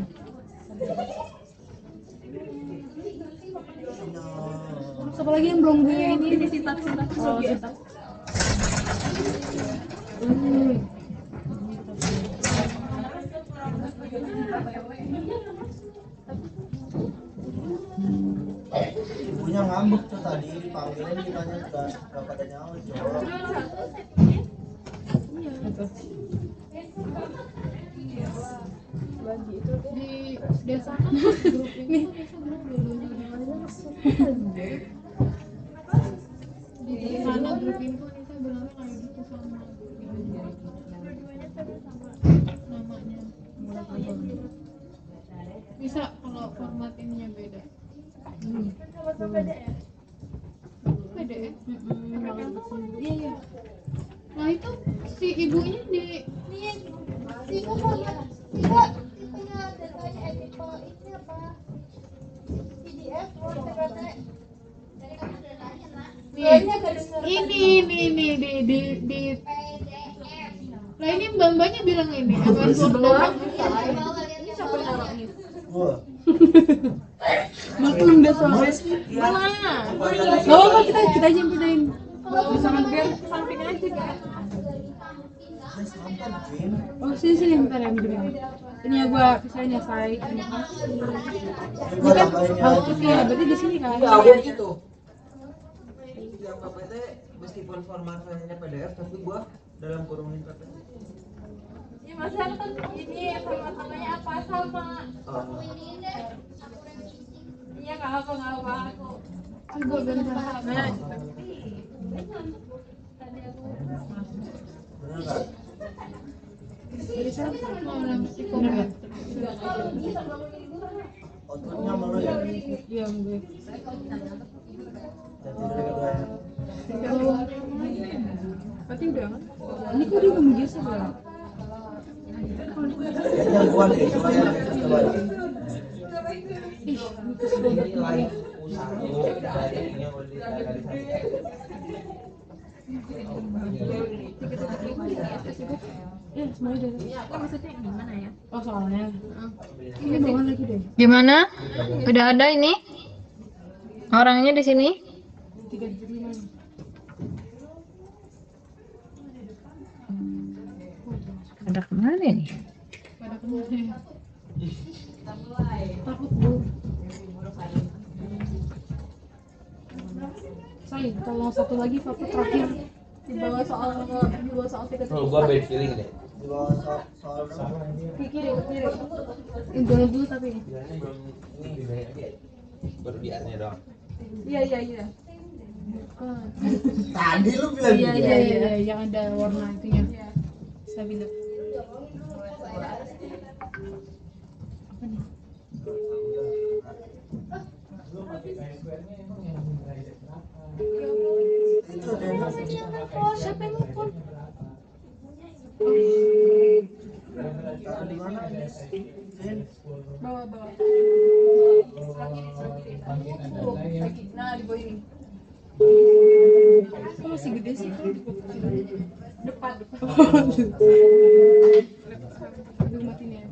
Terus apa lagi yang belum gue ini Sintak. Oh, sintak. Ibunya ngambek tuh tadi dipanggilin ditanya gak pada nyawa jawab. Lagi itu di desa kan grup ini di mana grup info Nisa bilangnya kayak gitu sama namanya bisa kalau format ininya beda. PDF. Iya. Nah itu si ibunya di ini di nah ini mbak-mbaknya bilang ini MS Word doang. Ini siapa yang naruh ini? Gua. Maklum dah soalnya. Mana? Gak apa-apa, kita aja yang pindahin. Misalkan biar samping aja kan. Oh sini bentar ya, bentar ya. Ini ya gua pisahin ya say. Terima kasih. Ini kan output ya, berarti di sini kan? Iya, aku gitu. Yang bapak teh meskipun formatnya PDF tapi gua dalam kurungin kata. Ya masa kan ini sama-samanya apa sama? Iya nggak apa aku. Gua bentar. Nah, bener nggak? Outputnya malu ya. Iya gue. Berarti udah kan? Ini kok dia belum geser ya? Kayaknya gua deh, coba ya coba. Ini live usaha dari yang udah Semuanya udah. Maksudnya gimana ya? Oh soalnya. Ini bawaan lagi deh. Gimana? Udah ada ini? Orangnya di sini? 3,5. Ada kemana nih? Pada kemana? Takut bu. Say, tolong satu lagi foto terakhir di bawah soal tiket. Oh, gua bad feeling deh. Di bawah soal Kiri. Jangan dulu tapi. Bilangnya belum ini dibayar aja. Baru diarnya doang. Iya. tadi lu bilang gitu. Iya, yang ada warna itunya. Sabila. Apa nih? Itu deh. Siapa yang nelfon? Taruh di mana? Sin. Bawa. Nah, di bawah ini. Kok masih gede sih kan? Depan. Aduh matiin ya.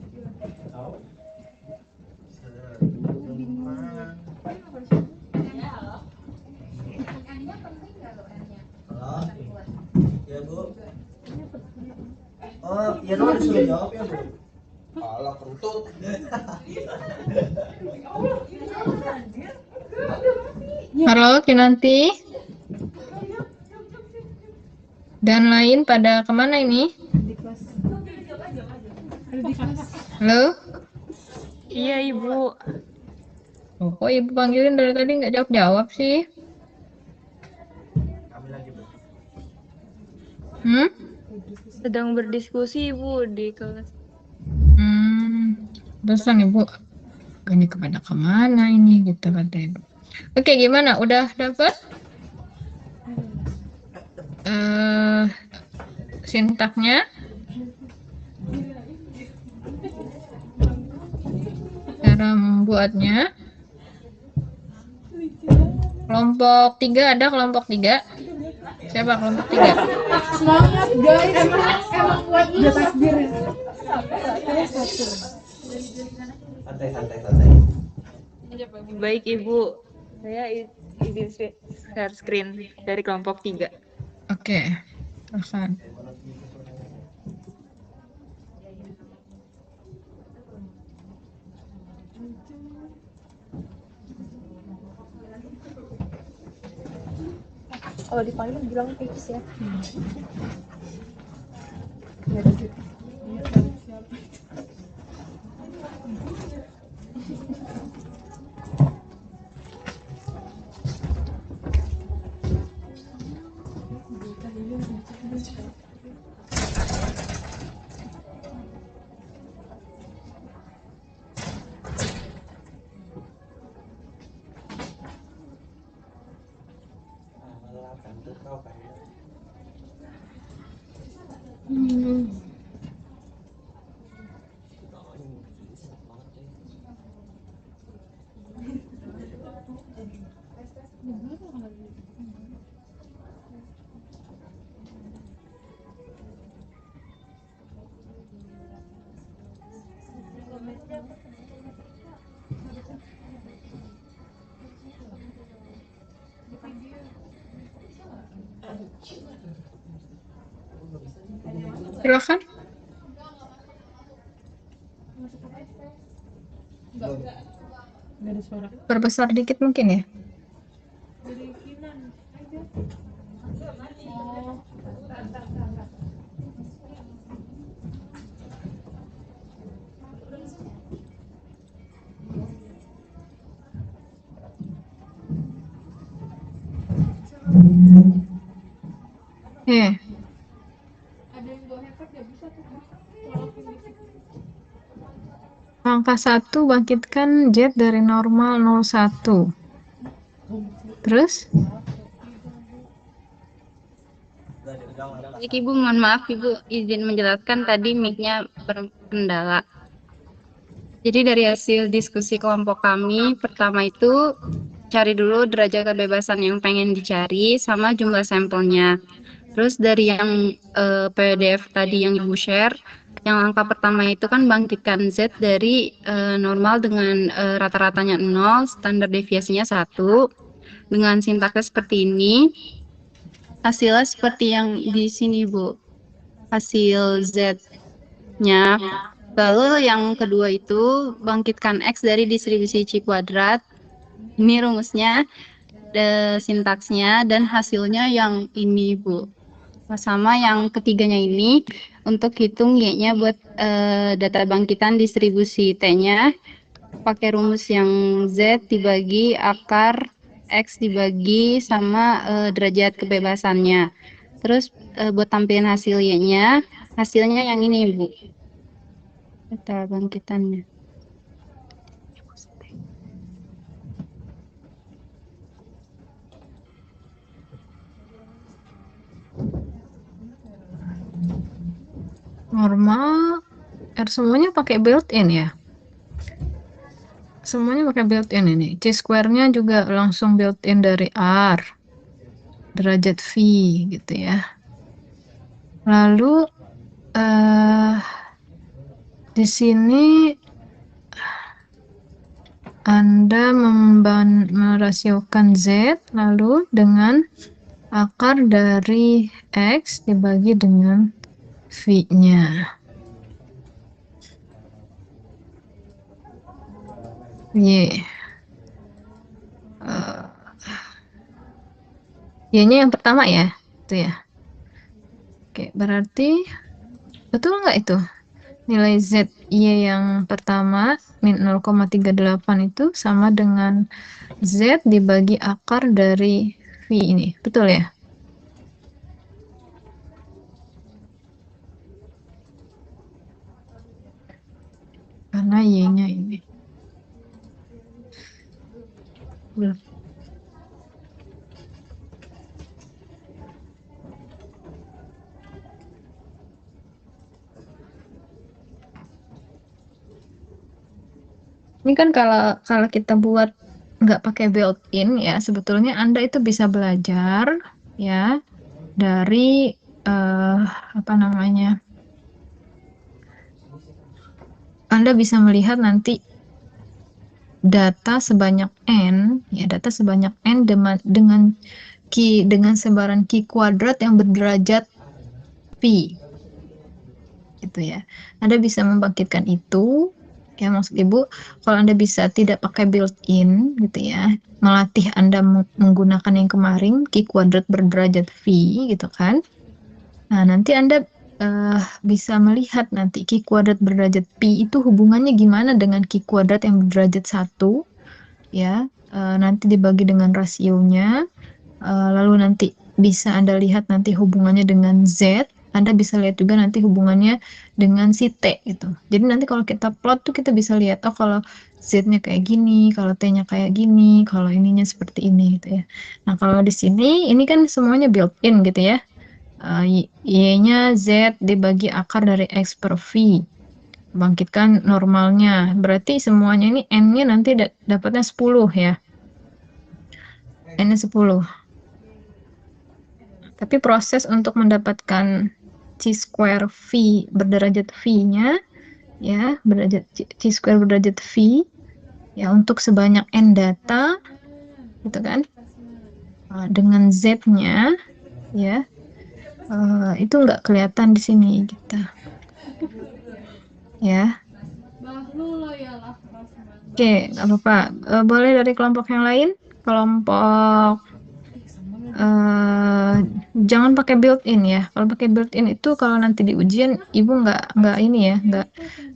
Halo. Ya, Bu. Oh, ya lu disuruh jawab ya, Bu. Alah kentut. Halo, Kinanti. Dan lain pada kemana ini? Di kelas. Ada di kelas. Halo? Iya ibu, Oh, kok ibu panggilin dari tadi nggak jawab-jawab sih? Kami lagi, Bu. sedang berdiskusi ibu di kelas. Pesan ibu. Ini kepada kemana ini gitu kata ibu. Oke, gimana? Udah dapat? Sintaknya? Cara membuatnya? Kelompok 3 ada kelompok 3? Siapa kelompok 3? Semangat guys, emang buat udah takbir ya. Santai. Baik ibu, saya izin share screen dari kelompok 3. Oke, silakan. Kalau dipanggil bilang pipis ya. Kentut kau kan. Silakan. suara Perbesar dikit mungkin ya. dari Kinan aja. Oh, Oke. ada yang bawa headset ya bisa tuh colokin dikit. Angka 1 bangkitkan Z dari normal 01. Terus? Baik Ibu, mohon maaf Ibu, izin menjelaskan tadi mic-nya berkendala. Jadi dari hasil diskusi kelompok kami, pertama itu cari dulu derajat kebebasan yang pengen dicari sama jumlah sampelnya. Terus dari yang PDF tadi yang Ibu share, yang angka pertama itu kan bangkitkan Z dari normal dengan rata-ratanya 0, standar deviasinya 1. Dengan sintaksnya seperti ini. Hasilnya seperti yang di sini, Bu. Hasil Z-nya. Lalu yang kedua itu bangkitkan X dari distribusi C kuadrat. Ini rumusnya, sintaksnya, dan hasilnya yang ini, Bu. Sama yang ketiganya ini, untuk hitung Y-nya buat data bangkitan distribusi T-nya, pakai rumus yang Z dibagi akar X dibagi sama derajat kebebasannya. Terus buat tampilan hasil Y-nya, hasilnya yang ini, Bu. Data bangkitannya. Normal. Semuanya pakai built-in ya. Semuanya pakai built-in ini. C-square-nya juga langsung built-in dari R. Derajat V gitu ya. Lalu di sini Anda merasiokan Z lalu dengan akar dari X dibagi dengan V-nya. Y. Y-nya yang pertama ya, itu ya. Oke, berarti betul nggak itu? Nilai Z Y yang pertama min 0,38 itu sama dengan Z dibagi akar dari V ini. Betul ya? Karena Y-nya ini. Belum. Ini kan kalau kita buat nggak pakai built-in ya, sebetulnya Anda itu bisa belajar ya dari apa namanya? Anda bisa melihat nanti data sebanyak n, ya data sebanyak n dengan sebaran Q kuadrat yang berderajat P. Gitu ya. Anda bisa membangkitkan itu, ya maksud Ibu, kalau Anda bisa tidak pakai built-in gitu ya, melatih Anda menggunakan yang kemarin Q kuadrat berderajat V gitu kan. Nah, nanti Anda bisa melihat nanti Q kuadrat berderajat P itu hubungannya gimana dengan Q kuadrat yang berderajat 1 ya, nanti dibagi dengan rasionya, lalu nanti bisa Anda lihat nanti hubungannya dengan Z, Anda bisa lihat juga nanti hubungannya dengan si T gitu. Jadi nanti kalau kita plot tuh kita bisa lihat, oh kalau Z-nya kayak gini, kalau T-nya kayak gini, kalau ininya seperti ini gitu ya. Nah kalau di sini ini kan semuanya built-in gitu ya. Y-nya Z dibagi akar dari X per V. Bangkitkan normalnya. Berarti semuanya ini N-nya nanti dapatnya 10 ya. N-nya 10. Tapi proses untuk mendapatkan C-square V berderajat V-nya ya, C-square berderajat V ya untuk sebanyak N data gitu kan. Dengan Z-nya ya. Itu nggak kelihatan di sini gitu. Ya. Bahlu lo ya lah, keras banget. Oke, nggak apa-apa. Boleh dari kelompok yang lain? Kelompok jangan pakai built-in ya. Kalau pakai built-in itu kalau nanti di ujian ibu nggak ini ya,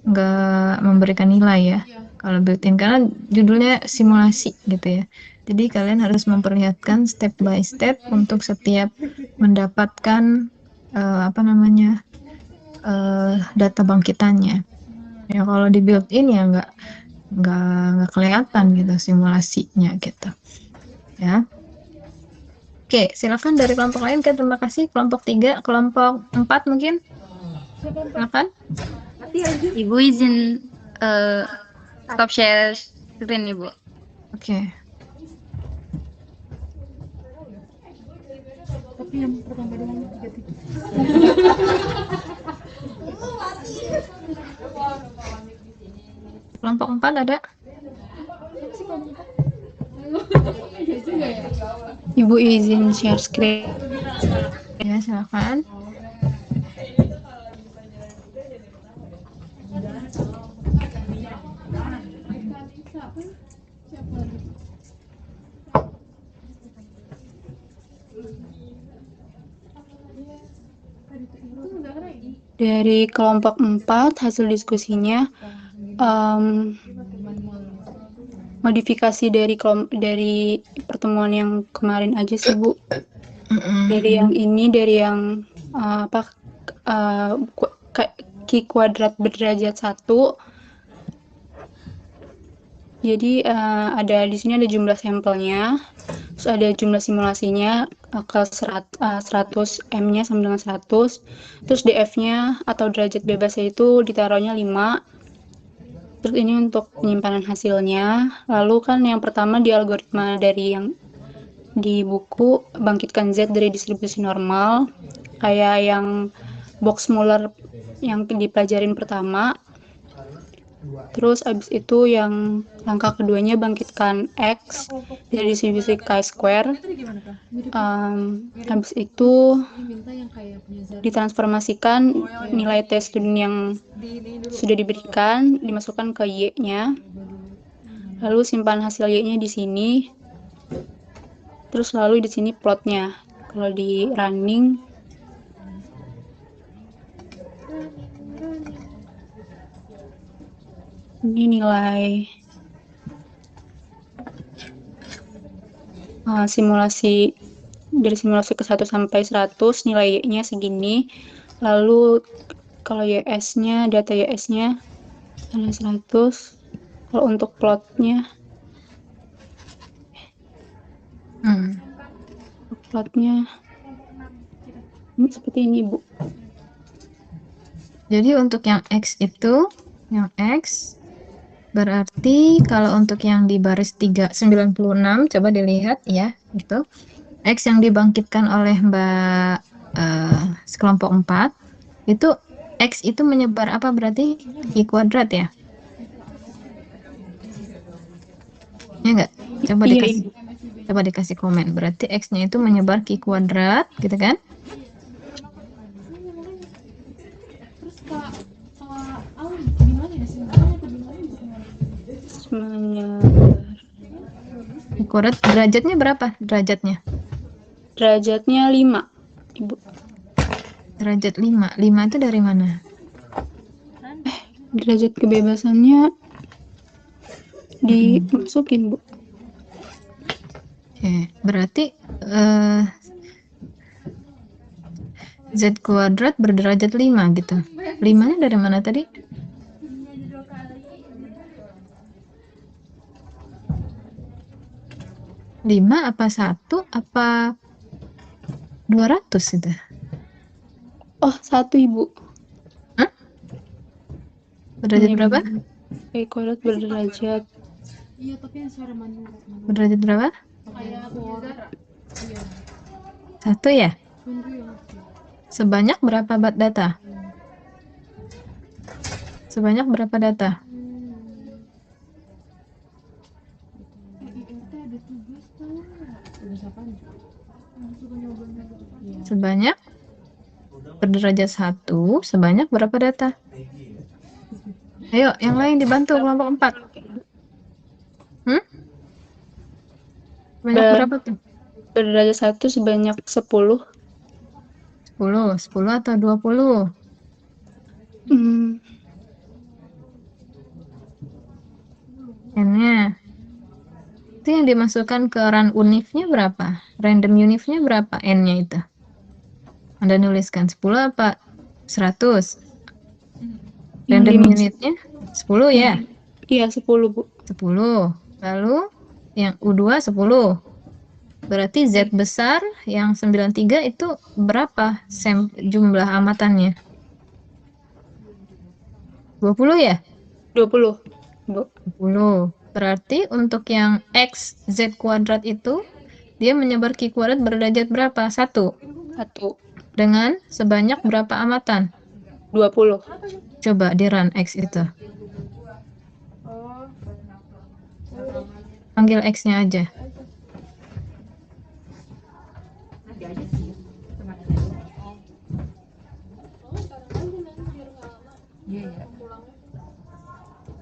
nggak memberikan nilai ya. Kalau built-in karena judulnya simulasi gitu ya. Jadi kalian harus memperlihatkan step by step untuk setiap mendapatkan apa namanya data bangkitannya. Ya kalau di built-in ya nggak kelihatan gitu simulasinya gitu. Ya. Oke, silakan dari kelompok lain. Oke, terima kasih. Kelompok 3, kelompok 4 mungkin. Silakan. Ibu izin stop share screen Ibu. Oke. Tapi yang pertama doang 3 Kelompok 4 ada? Ibu izin share screen. Ya, silakan. Dari kelompok 4 hasil diskusinya modifikasi dari pertemuan yang kemarin aja sih Bu. Dari yang ini, dari yang Q kuadrat berderajat 1. Jadi ada di sini ada jumlah sampelnya, terus ada jumlah simulasinya ke 100 M-nya sama dengan 100, terus DF-nya atau derajat bebasnya itu ditaruhnya 5. Terus ini untuk penyimpanan hasilnya. Lalu kan yang pertama di algoritma dari yang di buku bangkitkan Z dari distribusi normal, kayak yang Box-Muller yang dipelajarin pertama. Terus abis itu yang langkah keduanya bangkitkan X dari distribusi chi-square. Abis itu ditransformasikan nilai T student yang sudah diberikan dimasukkan ke Y-nya. Lalu simpan hasil Y-nya di sini. Terus lalu di sini plotnya. Kalau di running ini nilai simulasi dari simulasi ke 1 sampai 100 nilai Y-nya segini. Lalu kalau YS-nya, data YS-nya ada 100. Kalau untuk plotnya ini seperti ini Bu. Jadi untuk yang X itu, yang X berarti kalau untuk yang di baris 396 coba dilihat ya, gitu. X yang dibangkitkan oleh Mbak sekelompok 4 itu X itu menyebar apa berarti? I kuadrat ya? Ya enggak? Coba dikasih komen. Berarti X-nya itu menyebar Q kuadrat, gitu kan? Q kuadrat derajatnya berapa? Derajatnya 5, Ibu. Derajat 5. 5 itu dari mana? Derajat kebebasannya dimasukin, Bu. Oke, berarti Z kuadrat berderajat 5 gitu. 5-nya dari mana tadi? 5 apa 1 apa 200 itu? Oh, 1 Ibu. Hah? Berderajat berapa? Q kuadrat berderajat. Iya, tapi yang secara manual. Berderajat berapa? Kayak iya. 1 ya? Sebanyak berapa data? Sebanyak berapa data? Sebanyak berderajat 1, sebanyak berapa data? Ayo, yang lain dibantu kelompok 4. Banyak berapa tuh? Berderajat 1 sebanyak 10. 10 atau 20? N-nya. Itu yang dimasukkan ke run unif-nya berapa? Random unif-nya berapa N-nya itu? Anda nuliskan 10 apa 100? Random unit-nya 10 ya? Iya, 10, Bu. 10. Lalu yang U2 10. Berarti Z besar yang 93 itu berapa jumlah amatannya? 20 ya? 20, Bu. 20. Berarti untuk yang X Z kuadrat itu dia menyebar Q kuadrat berderajat berapa? 1. 1. Dengan sebanyak berapa amatan? 20. Coba di run X itu. Panggil X-nya aja.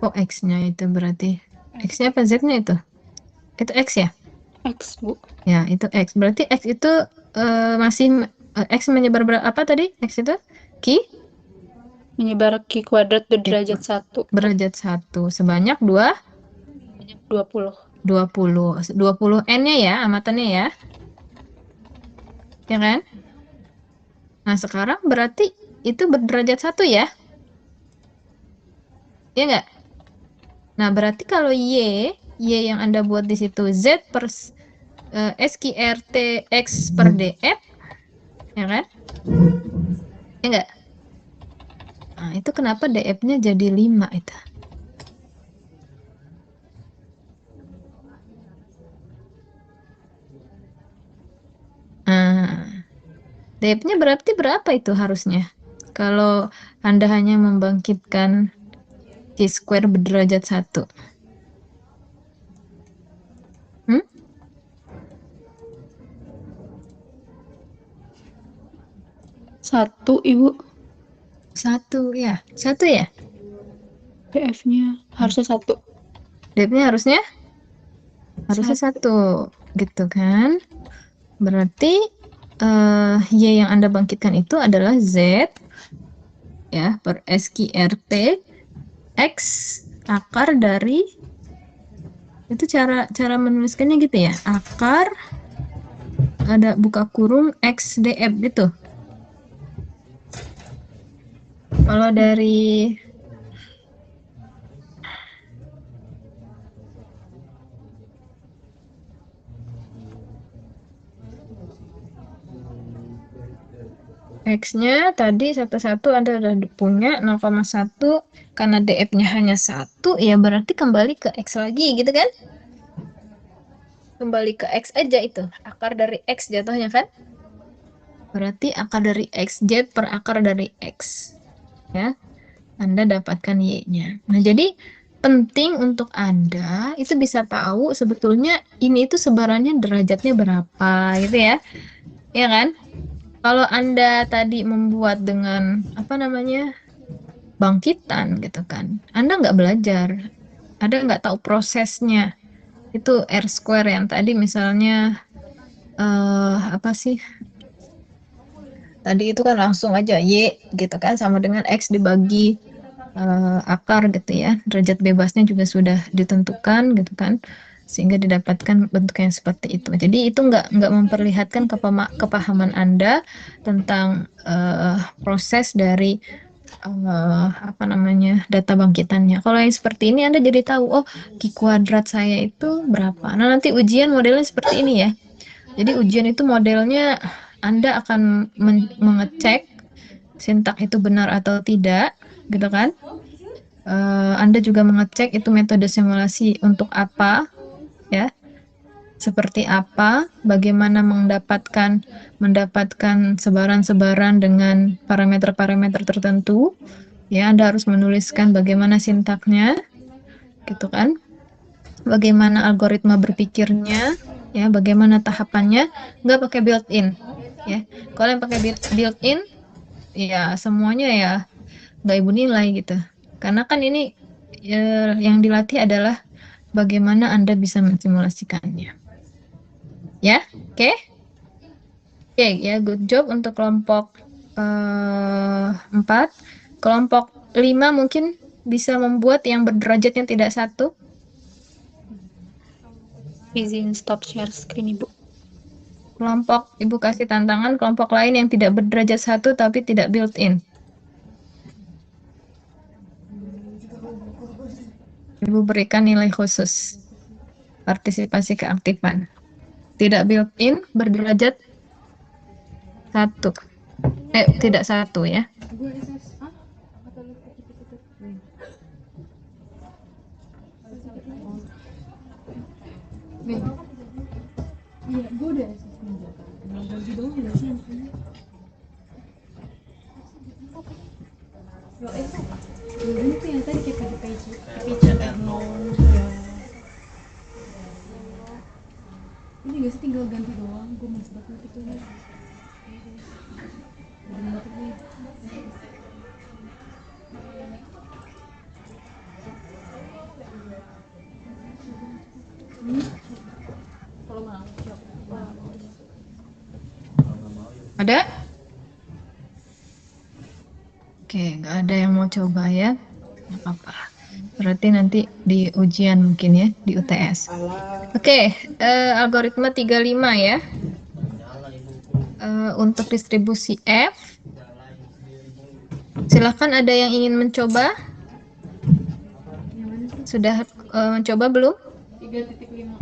Oh, X-nya itu berarti. X-nya apa Z-nya itu? Itu X ya? X, Bu. Ya, itu X. Berarti X itu masih X menyebar apa tadi? X itu? Q? Menyebar Q kuadrat berderajat 1. Berderajat 1. Sebanyak 20. 20 N-nya ya, amatannya ya. Ya kan? Nah, sekarang berarti itu berderajat 1 ya? Ya nggak? Nah, berarti kalau Y yang Anda buat di situ Z per SQRT X per DF, ya kan? Ya nggak? Nah, itu kenapa DF-nya jadi 5 itu? Nah, DF-nya berarti berapa itu harusnya? Kalau Anda hanya membangkitkan Q-square berderajat 1. 1, Ibu. 1 ya? 1 ya? DF-nya harusnya 1. DF-nya harusnya 1 gitu kan? Berarti Y yang Anda bangkitkan itu adalah Z ya per SQRT X akar dari itu cara menuliskannya gitu ya, akar ada buka kurung XDF gitu. Kalau dari X-nya tadi 11 Anda udah punya 0,1 karena DF-nya hanya 1 ya berarti kembali ke X lagi gitu kan? Kembali ke X aja itu, akar dari X jatuhnya kan? Berarti akar dari X, Z per akar dari X. Ya, Anda dapatkan Y-nya. Nah, jadi penting untuk Anda itu bisa tahu sebetulnya ini itu sebarannya derajatnya berapa gitu ya. Ya kan? Kalau Anda tadi membuat dengan apa namanya bangkitan gitu kan, Anda nggak belajar, Anda nggak tahu prosesnya. Itu R square yang tadi misalnya apa sih? Tadi itu kan langsung aja Y gitu kan sama dengan X dibagi akar gitu ya. Derajat bebasnya juga sudah ditentukan gitu kan. Sehingga didapatkan bentuk yang seperti itu. Jadi itu nggak memperlihatkan kepahaman Anda tentang proses dari apa namanya data bangkitannya. Kalau yang seperti ini Anda jadi tahu, oh Q kuadrat saya itu berapa. Nah nanti ujian modelnya seperti ini ya. Jadi ujian itu modelnya Anda akan mengecek sintak itu benar atau tidak, gitu kan? Anda juga mengecek itu metode simulasi untuk apa, ya? Seperti apa, bagaimana mendapatkan sebaran-sebaran dengan parameter-parameter tertentu. Ya, Anda harus menuliskan bagaimana sintaknya, gitu kan? Bagaimana algoritma berpikirnya, ya, bagaimana tahapannya, nggak pakai built-in, ya. Kalau yang pakai built-in, ya semuanya ya nggak ibu nilai gitu. Karena kan ini yang dilatih adalah bagaimana Anda bisa mensimulasikannya. Ya, oke? Oke, ya, good job untuk kelompok 4. Kelompok 5 mungkin bisa membuat yang berderajatnya tidak 1. Izin stop share screen, Ibu. Kelompok, Ibu kasih tantangan kelompok lain yang tidak berderajat 1 tapi tidak built-in. Ibu berikan nilai khusus. Partisipasi keaktifan. Tidak built-in, berderajat 1. Tidak 1 ya. Gue SSA atau lu gitu. Nih. Iya, gue udah SSA juga. Nah, bagi doang udah sih. Ini tuh yang tadi kayak page ya. Ini gak sih tinggal ganti doang, gue masih bakal gitu ya. Kalau mau Ada? Oke, nggak ada yang mau coba ya. Nggak apa-apa. Berarti nanti di ujian mungkin ya, di UTS. Oke, algoritma 35 ya. Untuk distribusi F. Silakan ada yang ingin mencoba? Sudah mencoba belum? 3.5.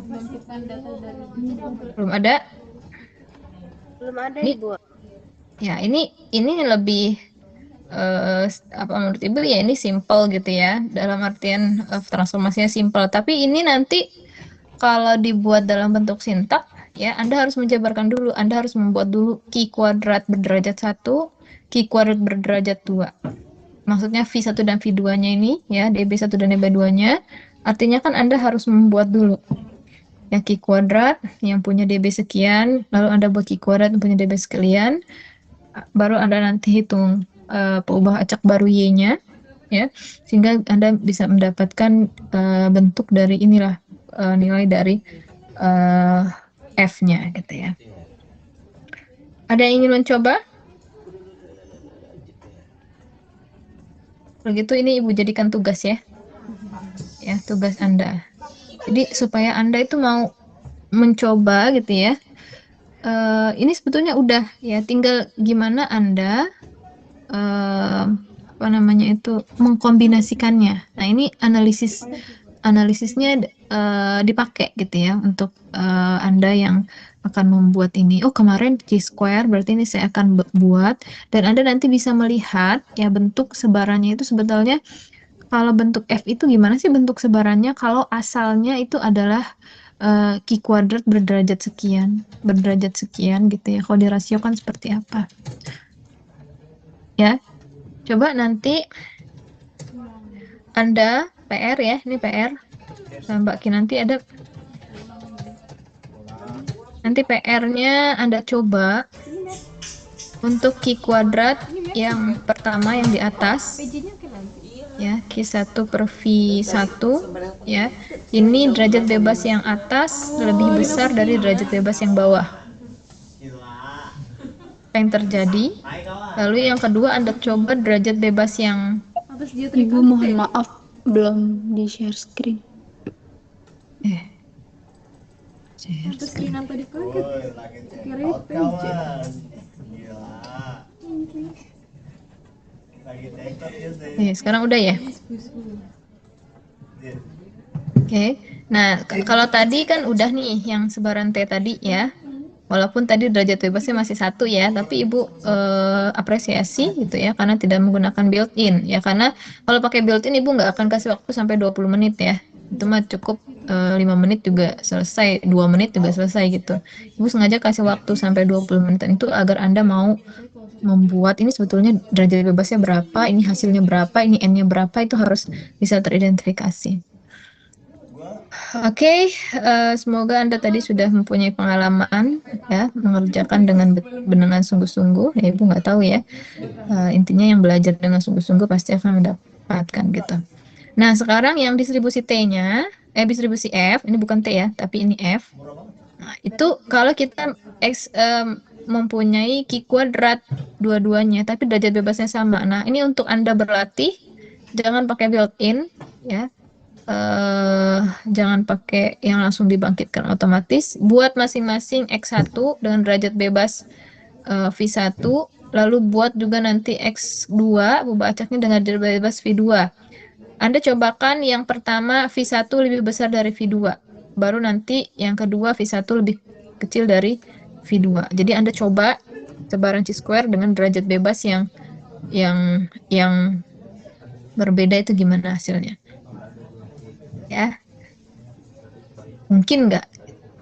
Bangkitkan data dari Belum ada? Belum ada, Ini- Ibu. Ya, ini lebih apa menurut Ibu ya, ini simple gitu ya. Dalam artian transformasinya simple, tapi ini nanti kalau dibuat dalam bentuk sintak ya, Anda harus menjabarkan dulu. Anda harus membuat dulu Q kuadrat berderajat 1, Q kuadrat berderajat 2. Maksudnya V1 dan V2-nya ini ya, DB1 dan DB2-nya. Artinya kan Anda harus membuat dulu ya Q kuadrat yang punya DB sekian, lalu Anda buat Q kuadrat yang punya DB sekian, baru Anda nanti hitung peubah acak baru Y-nya ya, sehingga Anda bisa mendapatkan bentuk dari inilah nilai dari F-nya gitu ya. Ada yang ingin mencoba? Begitu ini Ibu jadikan tugas ya. Ya, tugas Anda. Jadi supaya Anda itu mau mencoba gitu ya. Ini sebetulnya udah ya, tinggal gimana Anda apa namanya itu mengkombinasikannya. Nah, ini analisisnya dipakai gitu ya untuk Anda yang akan membuat ini. Oh, kemarin Q-square, berarti ini saya akan buat, dan Anda nanti bisa melihat ya bentuk sebarannya itu sebetulnya. Kalau bentuk F itu gimana sih bentuk sebarannya kalau asalnya itu adalah Q kuadrat berderajat sekian gitu ya. Kalau dirasiokan seperti apa? Ya, coba nanti Anda PR ya, ini PR. Nah, Mbak Ki nanti ada nanti PR-nya Anda coba untuk Q kuadrat yang pertama yang di atas. Ya, Q1 per V1 ya. Ini derajat bebas yang atas lebih besar dari derajat bebas yang bawah. Apa yang terjadi? Lalu yang kedua Anda coba derajat bebas yang Ibu mohon maaf belum di share screen. share Terus screen. kenapa dipakai? Woi, lagi Kira cekot page. kawan. Gila. Lagi cekot ya sih. Sekarang udah ya? Oke. Nah, kalau tadi kan udah nih yang sebaran T tadi ya. Walaupun tadi derajat bebasnya masih 1 ya, tapi Ibu apresiasi gitu ya, karena tidak menggunakan built-in ya. Karena kalau pakai built-in Ibu nggak akan kasih waktu sampai 20 menit ya. Itu mah cukup 5 menit juga selesai, 2 menit juga selesai gitu. Ibu sengaja kasih waktu sampai 20 menit itu agar Anda mau membuat ini sebetulnya derajat bebasnya berapa, ini hasilnya berapa, ini N-nya berapa, itu harus bisa teridentifikasi. Oke, semoga Anda tadi sudah mempunyai pengalaman ya mengerjakan dengan sungguh-sungguh. Ya, Ibu nggak tahu ya. Intinya yang belajar dengan sungguh-sungguh pasti akan mendapatkan gitu. Nah, sekarang yang distribusi T-nya distribusi F, ini bukan T ya, tapi ini F. Nah, itu kalau kita X mempunyai Q kuadrat dua-duanya, tapi derajat bebasnya sama. Nah, ini untuk Anda berlatih, jangan pakai built-in, ya. Jangan pakai yang langsung dibangkitkan otomatis. Buat masing-masing X1 dengan derajat bebas V1, lalu buat juga nanti X2, buba acaknya dengan derajat bebas V2. Anda cobakan yang pertama V1 lebih besar dari V2. Baru nanti yang kedua V1 lebih kecil dari V2. Jadi Anda coba sebaran chi-square dengan derajat bebas yang berbeda itu gimana hasilnya. Ya. Mungkin nggak?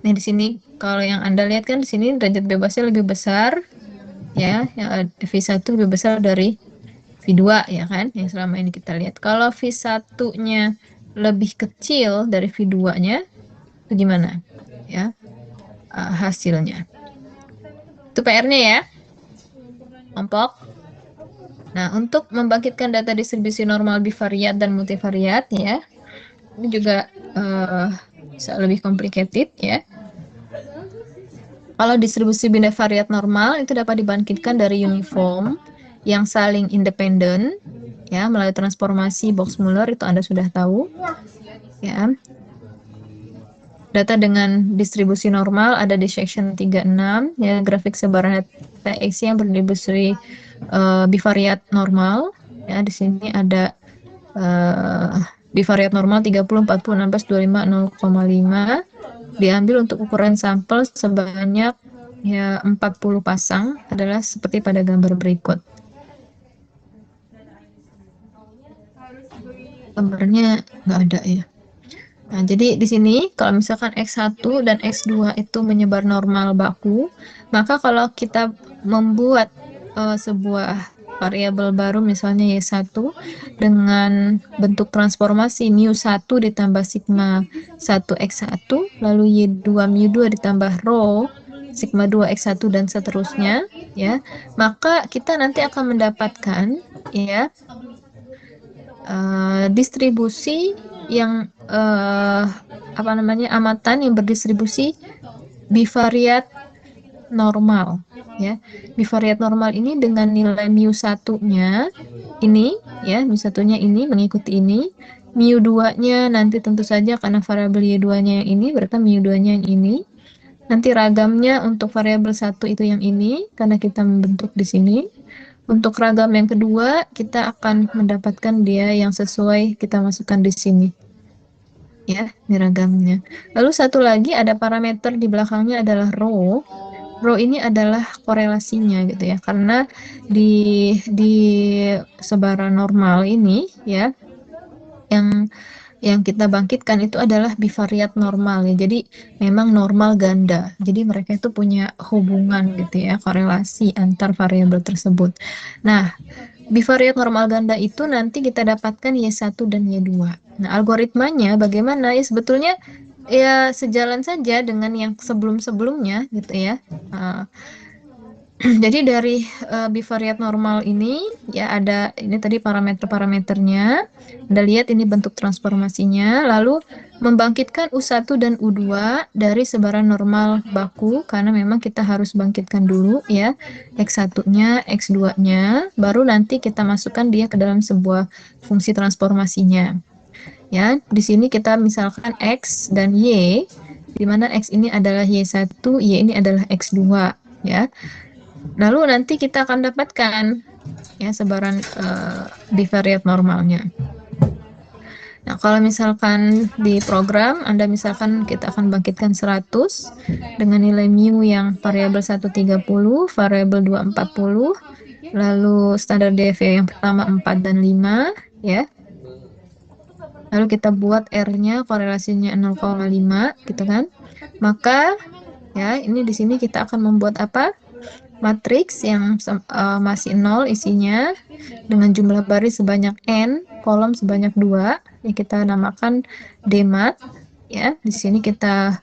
Nah, di sini kalau yang Anda lihat kan di sini derajat bebasnya lebih besar, ya, yang V1 lebih besar dari V2, ya kan, yang selama ini kita lihat. Kalau V1-nya lebih kecil dari V2-nya, itu gimana? Ya, hasilnya. Itu PR-nya ya, kelompok. Nah, untuk membangkitkan data distribusi normal bivariat dan multivariat, ya, ini juga lebih complicated, ya. Kalau distribusi bivariat normal itu dapat dibangkitkan dari uniform yang saling independen, ya, melalui transformasi Box-Muller, itu Anda sudah tahu, ya. Data dengan distribusi normal ada di section 36, ya, grafik sebaran TX yang berdistribusi bivariat normal, ya. Di sini ada bivariat normal 30, 40, 16, 25, 0,5 diambil untuk ukuran sampel sebanyak ya 40 pasang, adalah seperti pada gambar berikut. Gambarnya nggak ada ya. Nah, jadi di sini kalau misalkan X1 dan X2 itu menyebar normal baku, maka kalau kita membuat sebuah variabel baru misalnya Y1 dengan bentuk transformasi mu1 ditambah sigma 1 X1, lalu Y2 mu2 ditambah rho sigma 2 X1 dan seterusnya, ya, maka kita nanti akan mendapatkan, ya, distribusi yang amatan yang berdistribusi bivariat normal, ya. Bivariat normal ini dengan nilai mu1-nya ini, ya, mu1-nya ini mengikuti ini, mu2-nya nanti tentu saja karena variabel y2-nya yang ini, berarti mu2-nya yang ini. Nanti ragamnya untuk variabel 1 itu yang ini karena kita membentuk di sini. Untuk ragam yang kedua, kita akan mendapatkan dia yang sesuai kita masukkan di sini. Ya, ini ragamnya. Lalu satu lagi ada parameter di belakangnya adalah rho. Rho ini adalah korelasinya gitu ya. Karena di sebaran normal ini, ya, yang kita bangkitkan itu adalah bivariat normal ya. Jadi memang normal ganda. Jadi mereka itu punya hubungan gitu ya, korelasi antar variabel tersebut. Nah, bivariat normal ganda itu nanti kita dapatkan Y1 dan Y2. Nah, algoritmanya bagaimana? Ya sebetulnya ya sejalan saja dengan yang sebelum-sebelumnya gitu ya. Jadi dari bivariat normal ini ya ada ini tadi parameter-parameternya. Anda lihat ini bentuk transformasinya, lalu membangkitkan U1 dan U2 dari sebaran normal baku karena memang kita harus bangkitkan dulu ya X1-nya, X2-nya, baru nanti kita masukkan dia ke dalam sebuah fungsi transformasinya. Ya, di sini kita misalkan X dan Y, di mana X ini adalah Y1, Y ini adalah X2 ya. Lalu nanti kita akan dapatkan ya sebaran bivariat normalnya. Nah, kalau misalkan di program Anda misalkan kita akan bangkitkan 100 dengan nilai mu yang variabel 1 30, variabel 2 40, lalu standar deviasi yang pertama 4 dan 5 ya. Lalu kita buat R-nya korelasinya 0,5 gitu kan. Maka ya ini di sini kita akan membuat apa? Matriks yang masih 0 isinya dengan jumlah baris sebanyak n, kolom sebanyak 2, yang kita namakan DMAT ya. Di sini kita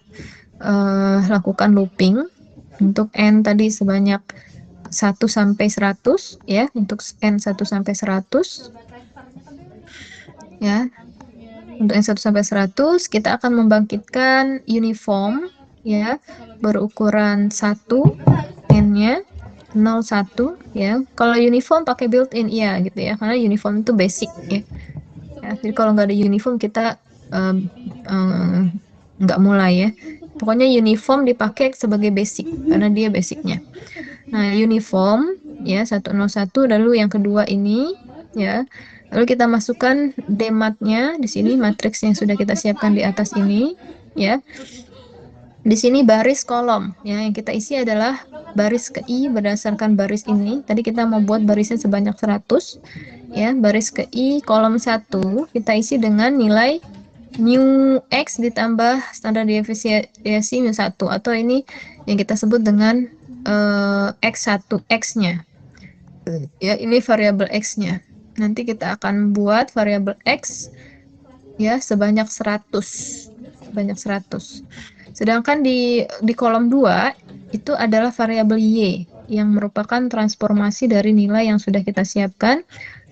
lakukan looping untuk n tadi sebanyak 1 sampai 100 ya, untuk n 1 sampai 100 ya. Untuk n 1 sampai 100 kita akan membangkitkan uniform ya berukuran 1 n-nya 01 ya. Kalau uniform pakai built-in ya gitu ya, karena uniform itu basic ya. Jadi kalau nggak ada uniform kita nggak mulai ya. Pokoknya uniform dipakai sebagai basic karena dia basicnya. Nah, uniform ya 101, lalu yang kedua ini ya. Lalu kita masukkan dematnya di sini, matriks yang sudah kita siapkan di atas ini ya. Di sini baris kolom ya, yang kita isi adalah baris ke I berdasarkan baris ini. Tadi kita mau buat barisnya sebanyak 100 ya. Baris ke I kolom 1 kita isi dengan nilai mu x ditambah standar deviasi mu 1, atau ini yang kita sebut dengan x1 x-nya ya, ini variabel x-nya. Nanti kita akan buat variabel x ya sebanyak 100. Sedangkan di kolom 2 itu adalah variabel y yang merupakan transformasi dari nilai yang sudah kita siapkan.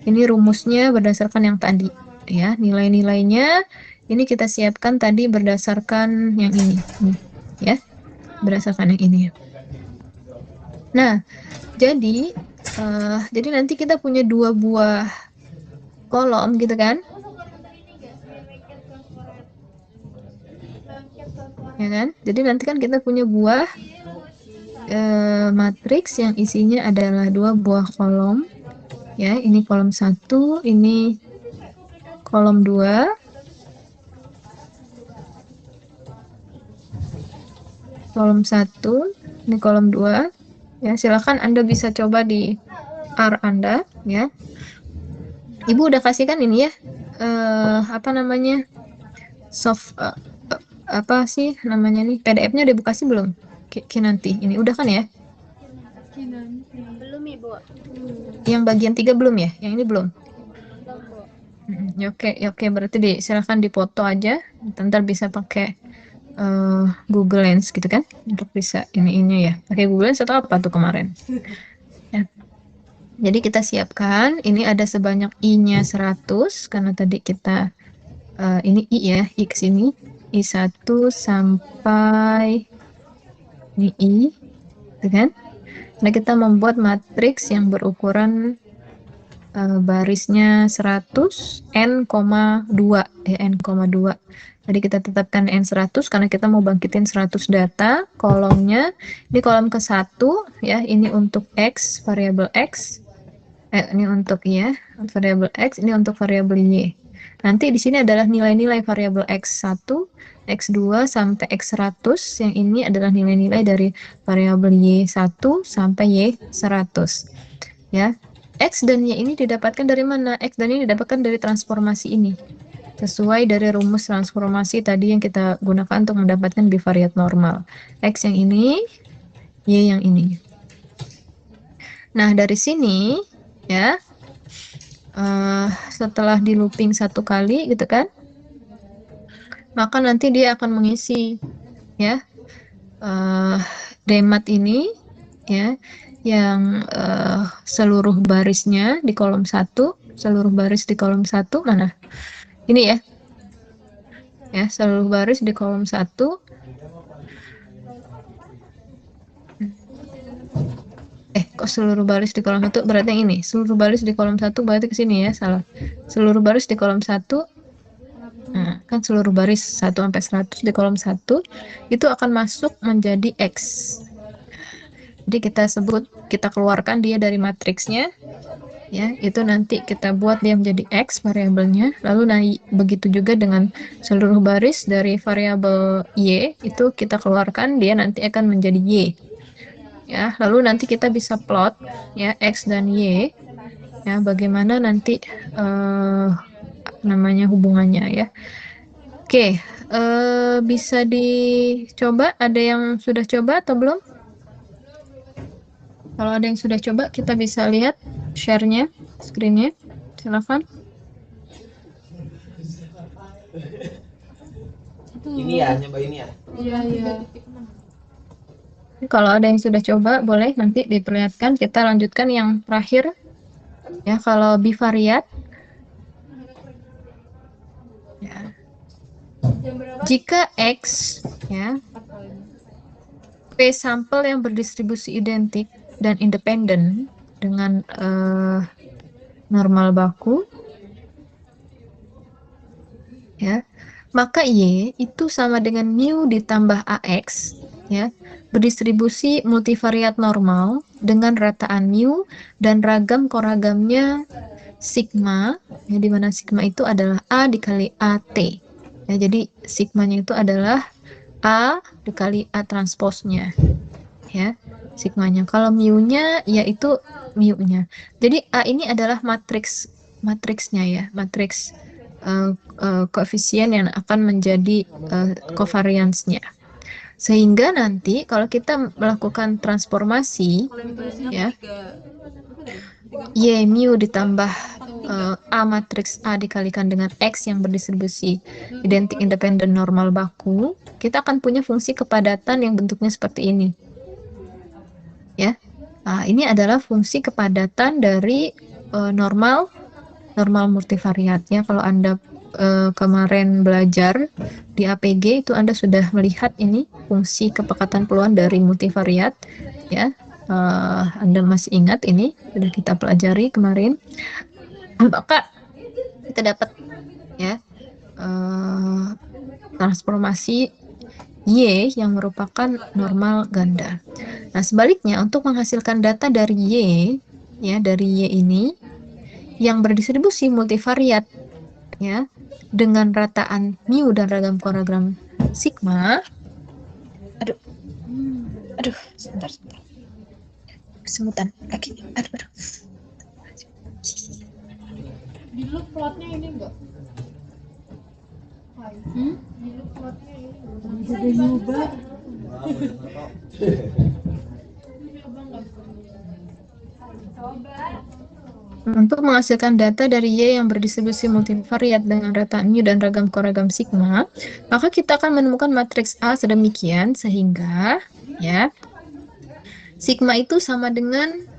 Ini rumusnya berdasarkan yang tadi ya, nilai-nilainya ini kita siapkan tadi berdasarkan yang ini ya, berdasarkan yang ini. Nah, jadi nanti kita punya 2 buah kolom gitu kan? Ya kan? Jadi nanti kan kita punya buah matriks yang isinya adalah 2 buah kolom. Ya, ini kolom 1, ini kolom 2. Kolom 1, ini kolom 2. Ya, silakan Anda bisa coba di R Anda ya. Ibu udah kasihkan ini ya. Apa namanya? Apa sih namanya nih? PDF-nya udah kasih belum? Nanti. Ini udah kan ya? Belum, Ibu. Yang bagian 3 belum ya? Yang ini belum? Oke, berarti silakan dipoto aja. Ntar bisa pakai Google Lens gitu kan, untuk bisa ini ya. Pakai Google Lens atau apa tuh kemarin? Ya. Jadi kita siapkan, ini ada sebanyak I-nya 100 karena tadi kita ini I ya, I ke sini, I1 sampai ini I, gitu kan? Nah, kita membuat matriks yang berukuran barisnya 100 n,2 ya, n,2. Tadi kita tetapkan n100 karena kita mau bangkitin 100 data. Kolomnya ini kolom ke-1 ya, ini untuk x, variabel x. Ini untuk ya, variabel x, ini untuk variabel y. Nanti di sini adalah nilai-nilai variabel x1, x2 sampai x100. Yang ini adalah nilai-nilai dari variabel y1 sampai y100. Ya. X dan Y ini didapatkan dari mana? X dan Y didapatkan dari transformasi ini. Sesuai dari rumus transformasi tadi yang kita gunakan untuk mendapatkan bivariat normal. X yang ini, Y yang ini. Nah, dari sini, ya, setelah di looping 1 kali, gitu kan, maka nanti dia akan mengisi, ya, demat ini, ya, yang seluruh barisnya di kolom 1, seluruh baris di kolom 1 mana? Ini ya. Ya, seluruh baris di kolom 1. Kok seluruh baris di kolom 1? Berarti yang ini. Seluruh baris di kolom 1 berarti ke sini ya, salah. Seluruh baris di kolom 1. Nah, kan seluruh baris 1 sampai 100 di kolom 1 itu akan masuk menjadi X. Jadi kita keluarkan dia dari matriksnya, ya, itu nanti kita buat dia menjadi X variabelnya, lalu begitu juga dengan seluruh baris dari variabel Y, itu kita keluarkan, dia nanti akan menjadi Y. Ya, lalu nanti kita bisa plot, ya, X dan Y, ya, bagaimana nanti namanya hubungannya, ya. Oke, bisa dicoba, ada yang sudah coba atau belum? Kalau ada yang sudah coba, kita bisa lihat share-nya, screen-nya. Silakan. Ini ya, nyoba ini ya? Iya. Kalau ada yang sudah coba, boleh nanti diperlihatkan. Kita lanjutkan yang terakhir. Ya, kalau bivariat. Ya. Jika X ya P sampel yang berdistribusi identik dan independen dengan normal baku ya, maka Y itu sama dengan mu ditambah AX ya, berdistribusi multivariat normal dengan rataan mu dan ragam koragamnya sigma, ya, di mana sigma itu adalah A dikali AT ya, jadi sigmanya itu adalah A dikali A transposnya ya, sigmanya. Kalau mu-nya yaitu mu-nya. Jadi A ini adalah matriksnya ya, matriks koefisien yang akan menjadi covariance-nya. Sehingga nanti kalau kita melakukan transformasi ya, Y mu ditambah A matriks A dikalikan dengan X yang berdistribusi identik independen normal baku, kita akan punya fungsi kepadatan yang bentuknya seperti ini. Ya. Nah, ini adalah fungsi kepadatan dari normal multivariat ya. Kalau Anda kemarin belajar di APG itu Anda sudah melihat ini fungsi kepekatan peluang dari multivariat ya. Anda masih ingat ini sudah kita pelajari kemarin. Maka kita dapat ya transformasi Y yang merupakan normal ganda. Nah, sebaliknya untuk menghasilkan data dari Y ya, dari Y ini yang berdistribusi multivariat ya dengan rataan mu dan ragam koragram sigma. Aduh, sebentar. Semutan kaki. Aduh. Di lu plotnya ini enggak? Di lu plotnya ini bisa diubah. Untuk menghasilkan data dari Y yang berdistribusi multivariat dengan rataan mu dan ragam koragam sigma, maka kita akan menemukan matriks A sedemikian sehingga ya sigma itu sama dengan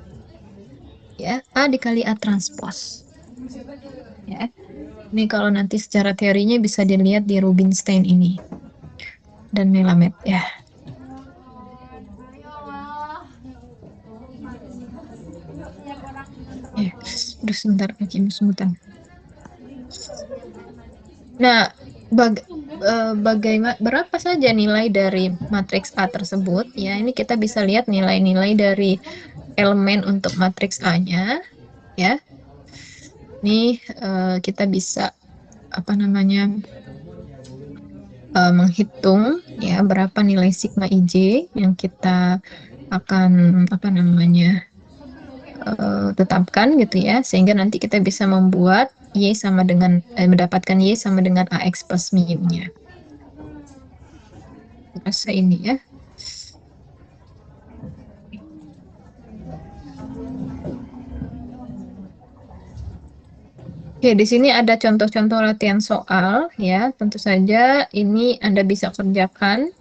ya A dikali A transpos. Ya. Ini kalau nanti secara teorinya bisa dilihat di Rubinstein ini dan Melamed ya. Ya, udah sebentar kaki semutan. Nah, bagaimana berapa saja nilai dari matriks A tersebut? Ya, ini kita bisa lihat nilai-nilai dari elemen untuk matriks A-nya, ya. Ini kita bisa menghitung ya berapa nilai sigma IJ yang kita akan tetapkan gitu ya, sehingga nanti kita bisa membuat Y sama dengan mendapatkan Y sama dengan AX plus mu-nya. Rasa ini ya. Oke, di sini ada contoh-contoh latihan soal ya. Tentu saja ini Anda bisa kerjakan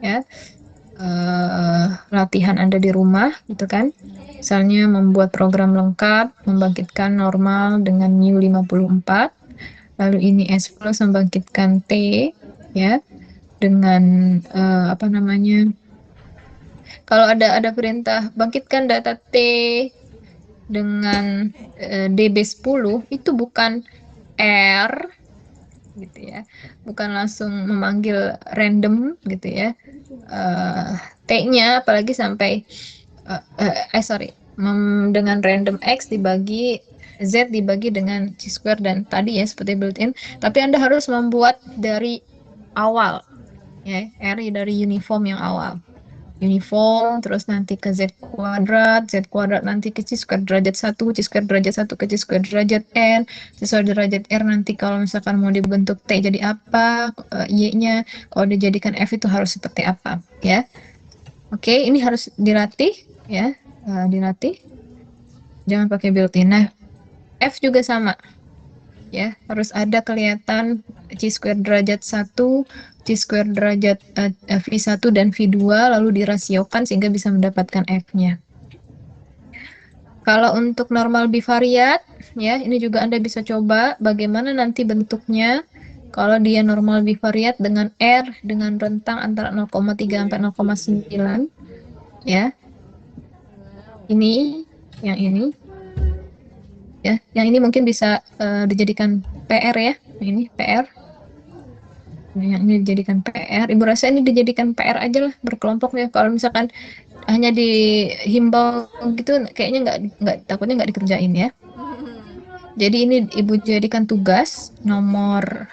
ya. Latihan Anda di rumah gitu kan. Misalnya membuat program lengkap, membangkitkan normal dengan mu 54, lalu ini S plus membangkitkan T ya dengan kalau ada perintah bangkitkan data T dengan DB10 itu bukan R gitu ya, bukan langsung memanggil random gitu ya, T-nya apalagi sampai dengan random X dibagi Z dibagi dengan C square dan tadi ya seperti built-in, tapi Anda harus membuat dari awal ya, R dari uniform yang awal, uniform terus nanti ke Z kuadrat nanti ke C square derajat 1, C square derajat 1 ke C square derajat N, C square derajat R nanti kalau misalkan mau dibentuk T jadi apa, Y-nya kalau dijadikan F itu harus seperti apa ya. Oke, ini harus dilatih ya, dilatih, jangan pakai built-in. Nah, F juga sama ya, harus ada kelihatan C square derajat 1, C square derajat V1 dan V2 lalu dirasiokan sehingga bisa mendapatkan F-nya. Kalau untuk normal bivariat ya, ini juga Anda bisa coba bagaimana nanti bentuknya Kalau dia normal bivariat dengan R dengan rentang antara 0,3 sampai 0,9 ya. Ini, yang ini. Ya, yang ini mungkin bisa dijadikan PR ya. Ini PR. Yang ini dijadikan PR. Ibu rasa ini dijadikan PR aja lah berkelompok ya. Kalau misalkan hanya dihimbau gitu kayaknya takutnya nggak dikerjain ya. Jadi ini Ibu jadikan tugas nomor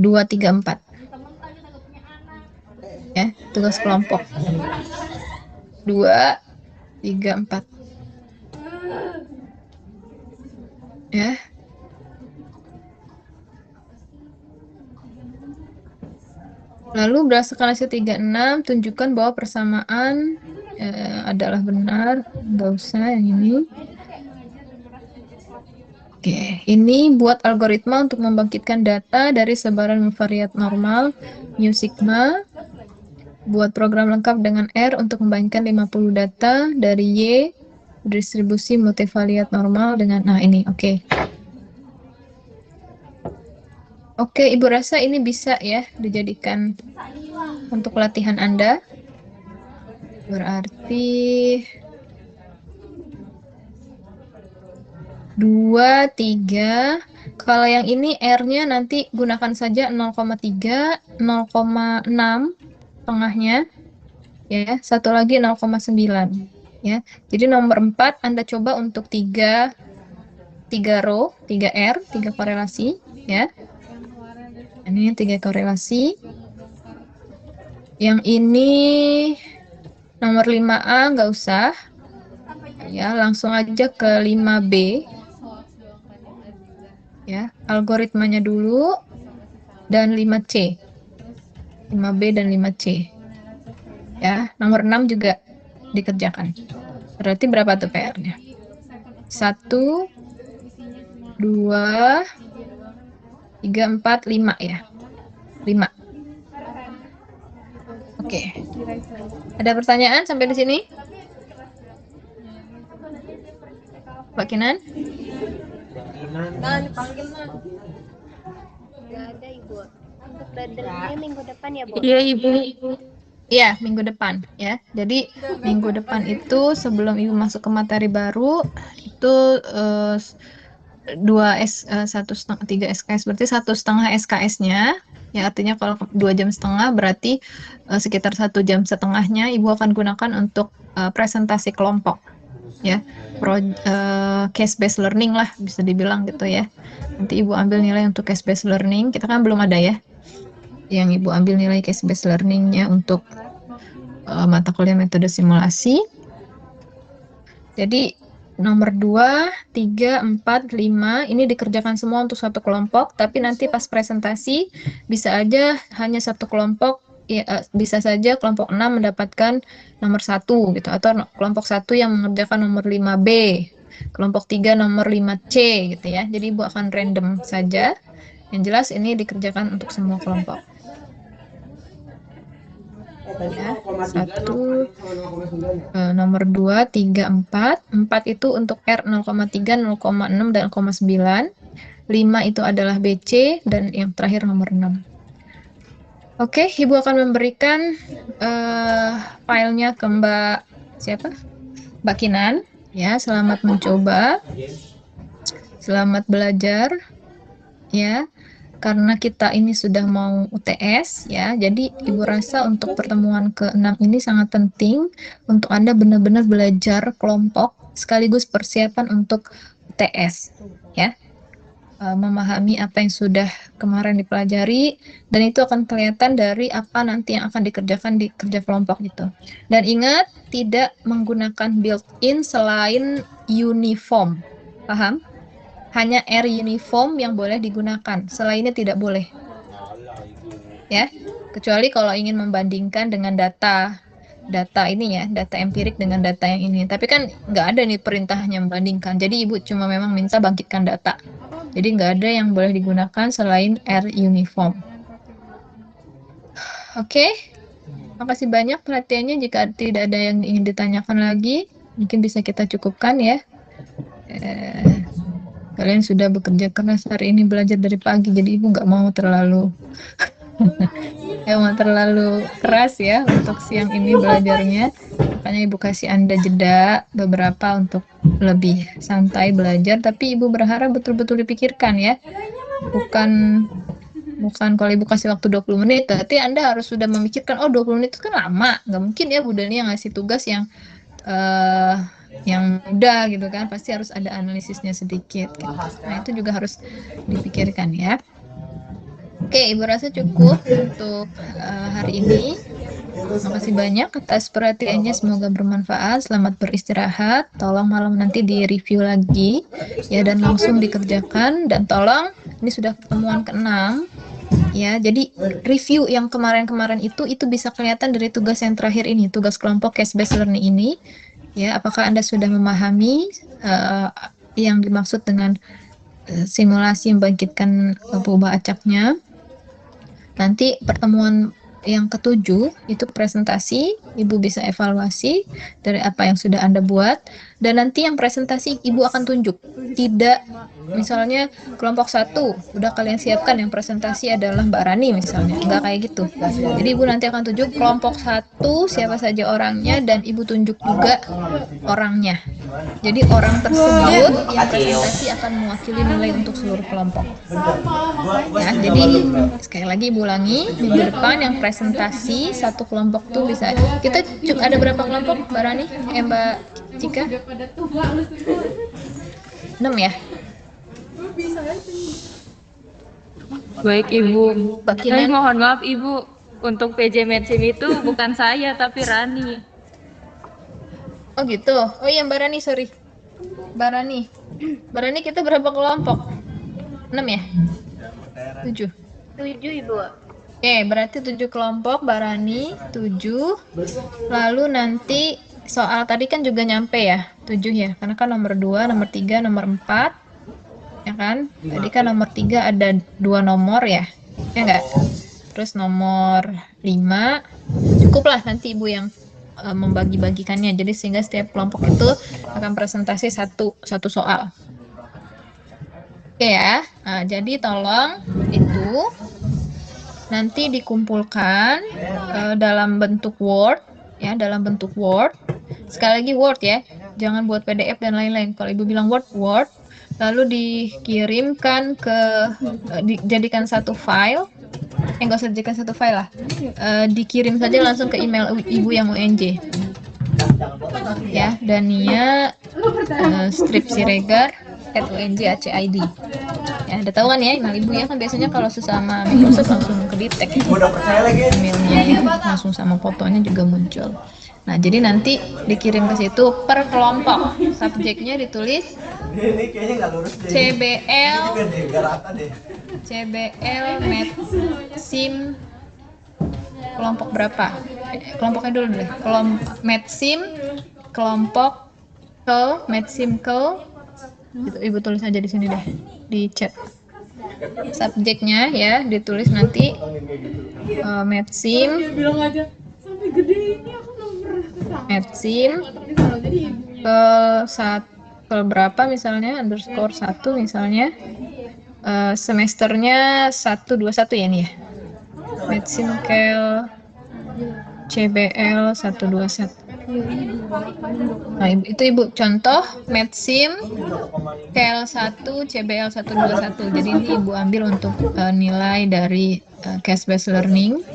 2, 3, 4. Ya, tugas kelompok. 2, 3, 4. Ya. Lalu berdasarkan hasil 36, tunjukkan bahwa persamaan adalah benar. Nggak usah yang ini. Oke, ini buat algoritma untuk membangkitkan data dari sebaran bivariat normal mu sigma. Buat program lengkap dengan R untuk membandingkan 50 data dari Y distribusi multivariat normal dengan ini, oke. Oke, Ibu rasa ini bisa ya dijadikan untuk latihan Anda. Berarti 2, 3. Kalau yang ini R-nya nanti gunakan saja 0,3, 0,6 tengahnya. Ya, satu lagi 0,9 ya. Jadi nomor 4 Anda coba untuk 3 row, 3 R, 3 korelasi ya. Ini 3 korelasi. Yang ini nomor 5A nggak usah. Ya, langsung aja ke 5B. Ya, algoritmanya dulu dan 5C. 5B dan 5C. Ya, nomor 6 juga dikerjakan. Berarti berapa tuh PR-nya? 1, 2, 3, 4, 5 ya. 5. Oke. Ada pertanyaan sampai di sini? Pak Kinan? Dipanggil Nggak ada Ibu. Untuk dadernya minggu depan ya Bu? Iya, Ibu. Iya, minggu depan ya. Jadi minggu depan itu sebelum Ibu masuk ke materi baru itu 1,5 SKS berarti 1,5 SKS-nya. Ya artinya kalau 2,5 jam berarti sekitar 1,5 jam Ibu akan gunakan untuk presentasi kelompok. Ya, case based learning lah bisa dibilang gitu ya. Nanti Ibu ambil nilai untuk case based learning. Kita kan belum ada ya yang Ibu ambil nilai case based learningnya untuk mata kuliah metode simulasi. Jadi nomor 2, 3, 4, 5 ini dikerjakan semua untuk satu kelompok, tapi nanti pas presentasi bisa aja hanya satu kelompok. Ya, bisa saja kelompok 6 mendapatkan nomor 1 gitu, atau kelompok 1 yang mengerjakan nomor 5B, kelompok 3 nomor 5C gitu ya. Jadi Ibu akan random saja. Yang jelas ini dikerjakan untuk semua kelompok. Ya, 1 nomor 2, 3, 4. 4 itu untuk R 0,3, 0,6 dan 0,9. 5 itu adalah BC dan yang terakhir nomor 6. Oke, Ibu akan memberikan filenya ke Mbak siapa? Mbak Kinan. Ya, selamat mencoba. Selamat belajar. Ya, karena kita ini sudah mau UTS ya. Jadi Ibu rasa untuk pertemuan ke-6 ini sangat penting untuk Anda benar-benar belajar kelompok sekaligus persiapan untuk UTS ya. Memahami apa yang sudah kemarin dipelajari dan itu akan kelihatan dari apa nanti yang akan dikerjakan di kerja kelompok gitu. Dan ingat tidak menggunakan built-in selain uniform. Paham? Hanya R uniform yang boleh digunakan, selainnya tidak boleh. Ya, kecuali kalau ingin membandingkan dengan data ini ya, data empirik dengan data yang ini. Tapi kan nggak ada nih perintahnya membandingkan. Jadi Ibu cuma memang minta bangkitkan data. Jadi nggak ada yang boleh digunakan selain R uniform. Oke, makasih banyak perhatiannya. Jika tidak ada yang ingin ditanyakan lagi, mungkin bisa kita cukupkan ya. Kalian sudah bekerja keras hari ini, belajar dari pagi, jadi ibu nggak mau terlalu keras ya untuk siang ini belajarnya. Makanya ibu kasih Anda jeda beberapa untuk lebih santai belajar, tapi ibu berharap betul-betul dipikirkan ya. Bukan kalau ibu kasih waktu 20 menit, berarti Anda harus sudah memikirkan, oh 20 menit itu kan lama. Nggak mungkin ya Bu Dani yang ngasih tugas yang mudah gitu kan, pasti harus ada analisisnya sedikit gitu. Nah itu juga harus dipikirkan ya. Oke, ibu rasa cukup untuk hari ini. Terima kasih banyak atas perhatiannya, semoga bermanfaat. Selamat beristirahat, tolong malam nanti di review lagi ya, dan langsung dikerjakan. Dan tolong, ini sudah pertemuan ke-6 ya, jadi review yang kemarin-kemarin itu bisa kelihatan dari tugas yang terakhir ini, tugas kelompok case based learning ini ya. Apakah Anda sudah memahami yang dimaksud dengan simulasi membangkitkan perubahan acaknya? Nanti pertemuan yang ke-7 itu presentasi, ibu bisa evaluasi dari apa yang sudah Anda buat, dan nanti yang presentasi ibu akan tunjuk. Tidak, misalnya kelompok 1 udah kalian siapkan, yang presentasi adalah Mbak Rani misalnya, enggak kayak gitu. Jadi ibu nanti akan tunjuk kelompok 1 siapa saja orangnya, dan ibu tunjuk juga orangnya. Jadi orang tersebut yang presentasi akan mewakili nilai untuk seluruh kelompok ya. Jadi sekali lagi ibu ulangi, minggu depan yang presentasi satu kelompok tuh bisa, kita ada berapa kelompok Mbak Rani? Mbak Cika? 6 ya? Baik Ibu. Mbak Saya Kinan? mohon maaf Ibu, untuk PJ Medicine itu bukan saya tapi Rani. Oh gitu. Oh iya Mbak Rani, sorry. Mbak Rani kita berapa kelompok? 6 ya? 7. 7 Ibu. Oke, berarti 7 kelompok, Mbak Rani 7. Lalu nanti soal tadi kan juga nyampe ya, 7 ya. Karena kan nomor 2, nomor 3, nomor 4. Ya kan? Tadi kan nomor 3 ada 2 nomor ya. Ya enggak? Terus nomor 5. Cukuplah nanti Ibu yang membagi-bagikannya. Jadi sehingga setiap kelompok itu akan presentasi satu soal. Oke ya. Nah, jadi tolong itu nanti dikumpulkan dalam bentuk Word ya, dalam bentuk Word. Sekali lagi Word ya. Jangan buat PDF dan lain-lain. Kalau Ibu bilang Word, lalu dikirimkan dijadikan satu file. Nggak usah dijadikan satu file lah. Dikirim saja langsung ke email Ibu yang UNJ. Ya, Dania @unj.ac.id. Ya, udah tahu kan ya email Ibu ya, kan biasanya kalau sesama Microsoft langsung ke-detect emailnya, langsung sama fotonya juga muncul. Nah, jadi nanti dikirim ke situ per kelompok. Subjeknya ditulis CBL Medsim kelompok berapa? Kelompoknya dulu deh. Medsim kelompok Medsim gitu, Ibu tulis aja di sini deh, di chat. Subjeknya ya ditulis nanti Medsim ke berapa misalnya, underscore 1 misalnya, semesternya 121 ya nih ya, Medsim Kel CBL 121. Nah, itu Ibu contoh Medsim Kel 1 CBL 121. Jadi ini Ibu ambil untuk nilai dari case based learning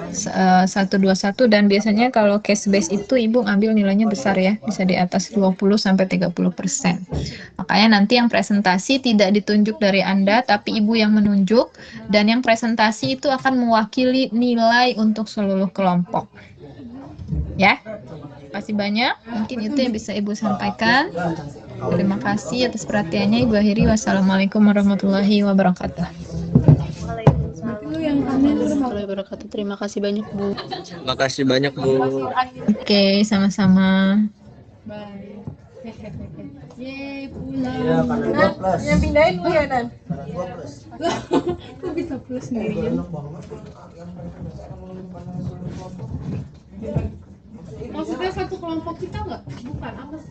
121, dan biasanya kalau case based itu Ibu ambil nilainya besar ya, bisa di atas 20-30%. Makanya nanti yang presentasi tidak ditunjuk dari Anda, tapi Ibu yang menunjuk, dan yang presentasi itu akan mewakili nilai untuk seluruh kelompok. Ya, terima kasih banyak. Mungkin itu yang bisa Ibu sampaikan. Terima kasih atas perhatiannya. Ibu akhiri. Wassalamualaikum warahmatullahi wabarakatuh. Warahmatullahi wabarakatuh. Terima kasih banyak Bu. Terima kasih banyak Bu. Oke, sama-sama. Bye. Yeay, pulang. Nan, yang pindahin lu ya, Nan? Kok bisa plus sendirian? Maksudnya satu kelompok kita nggak? Bukan, apa sih?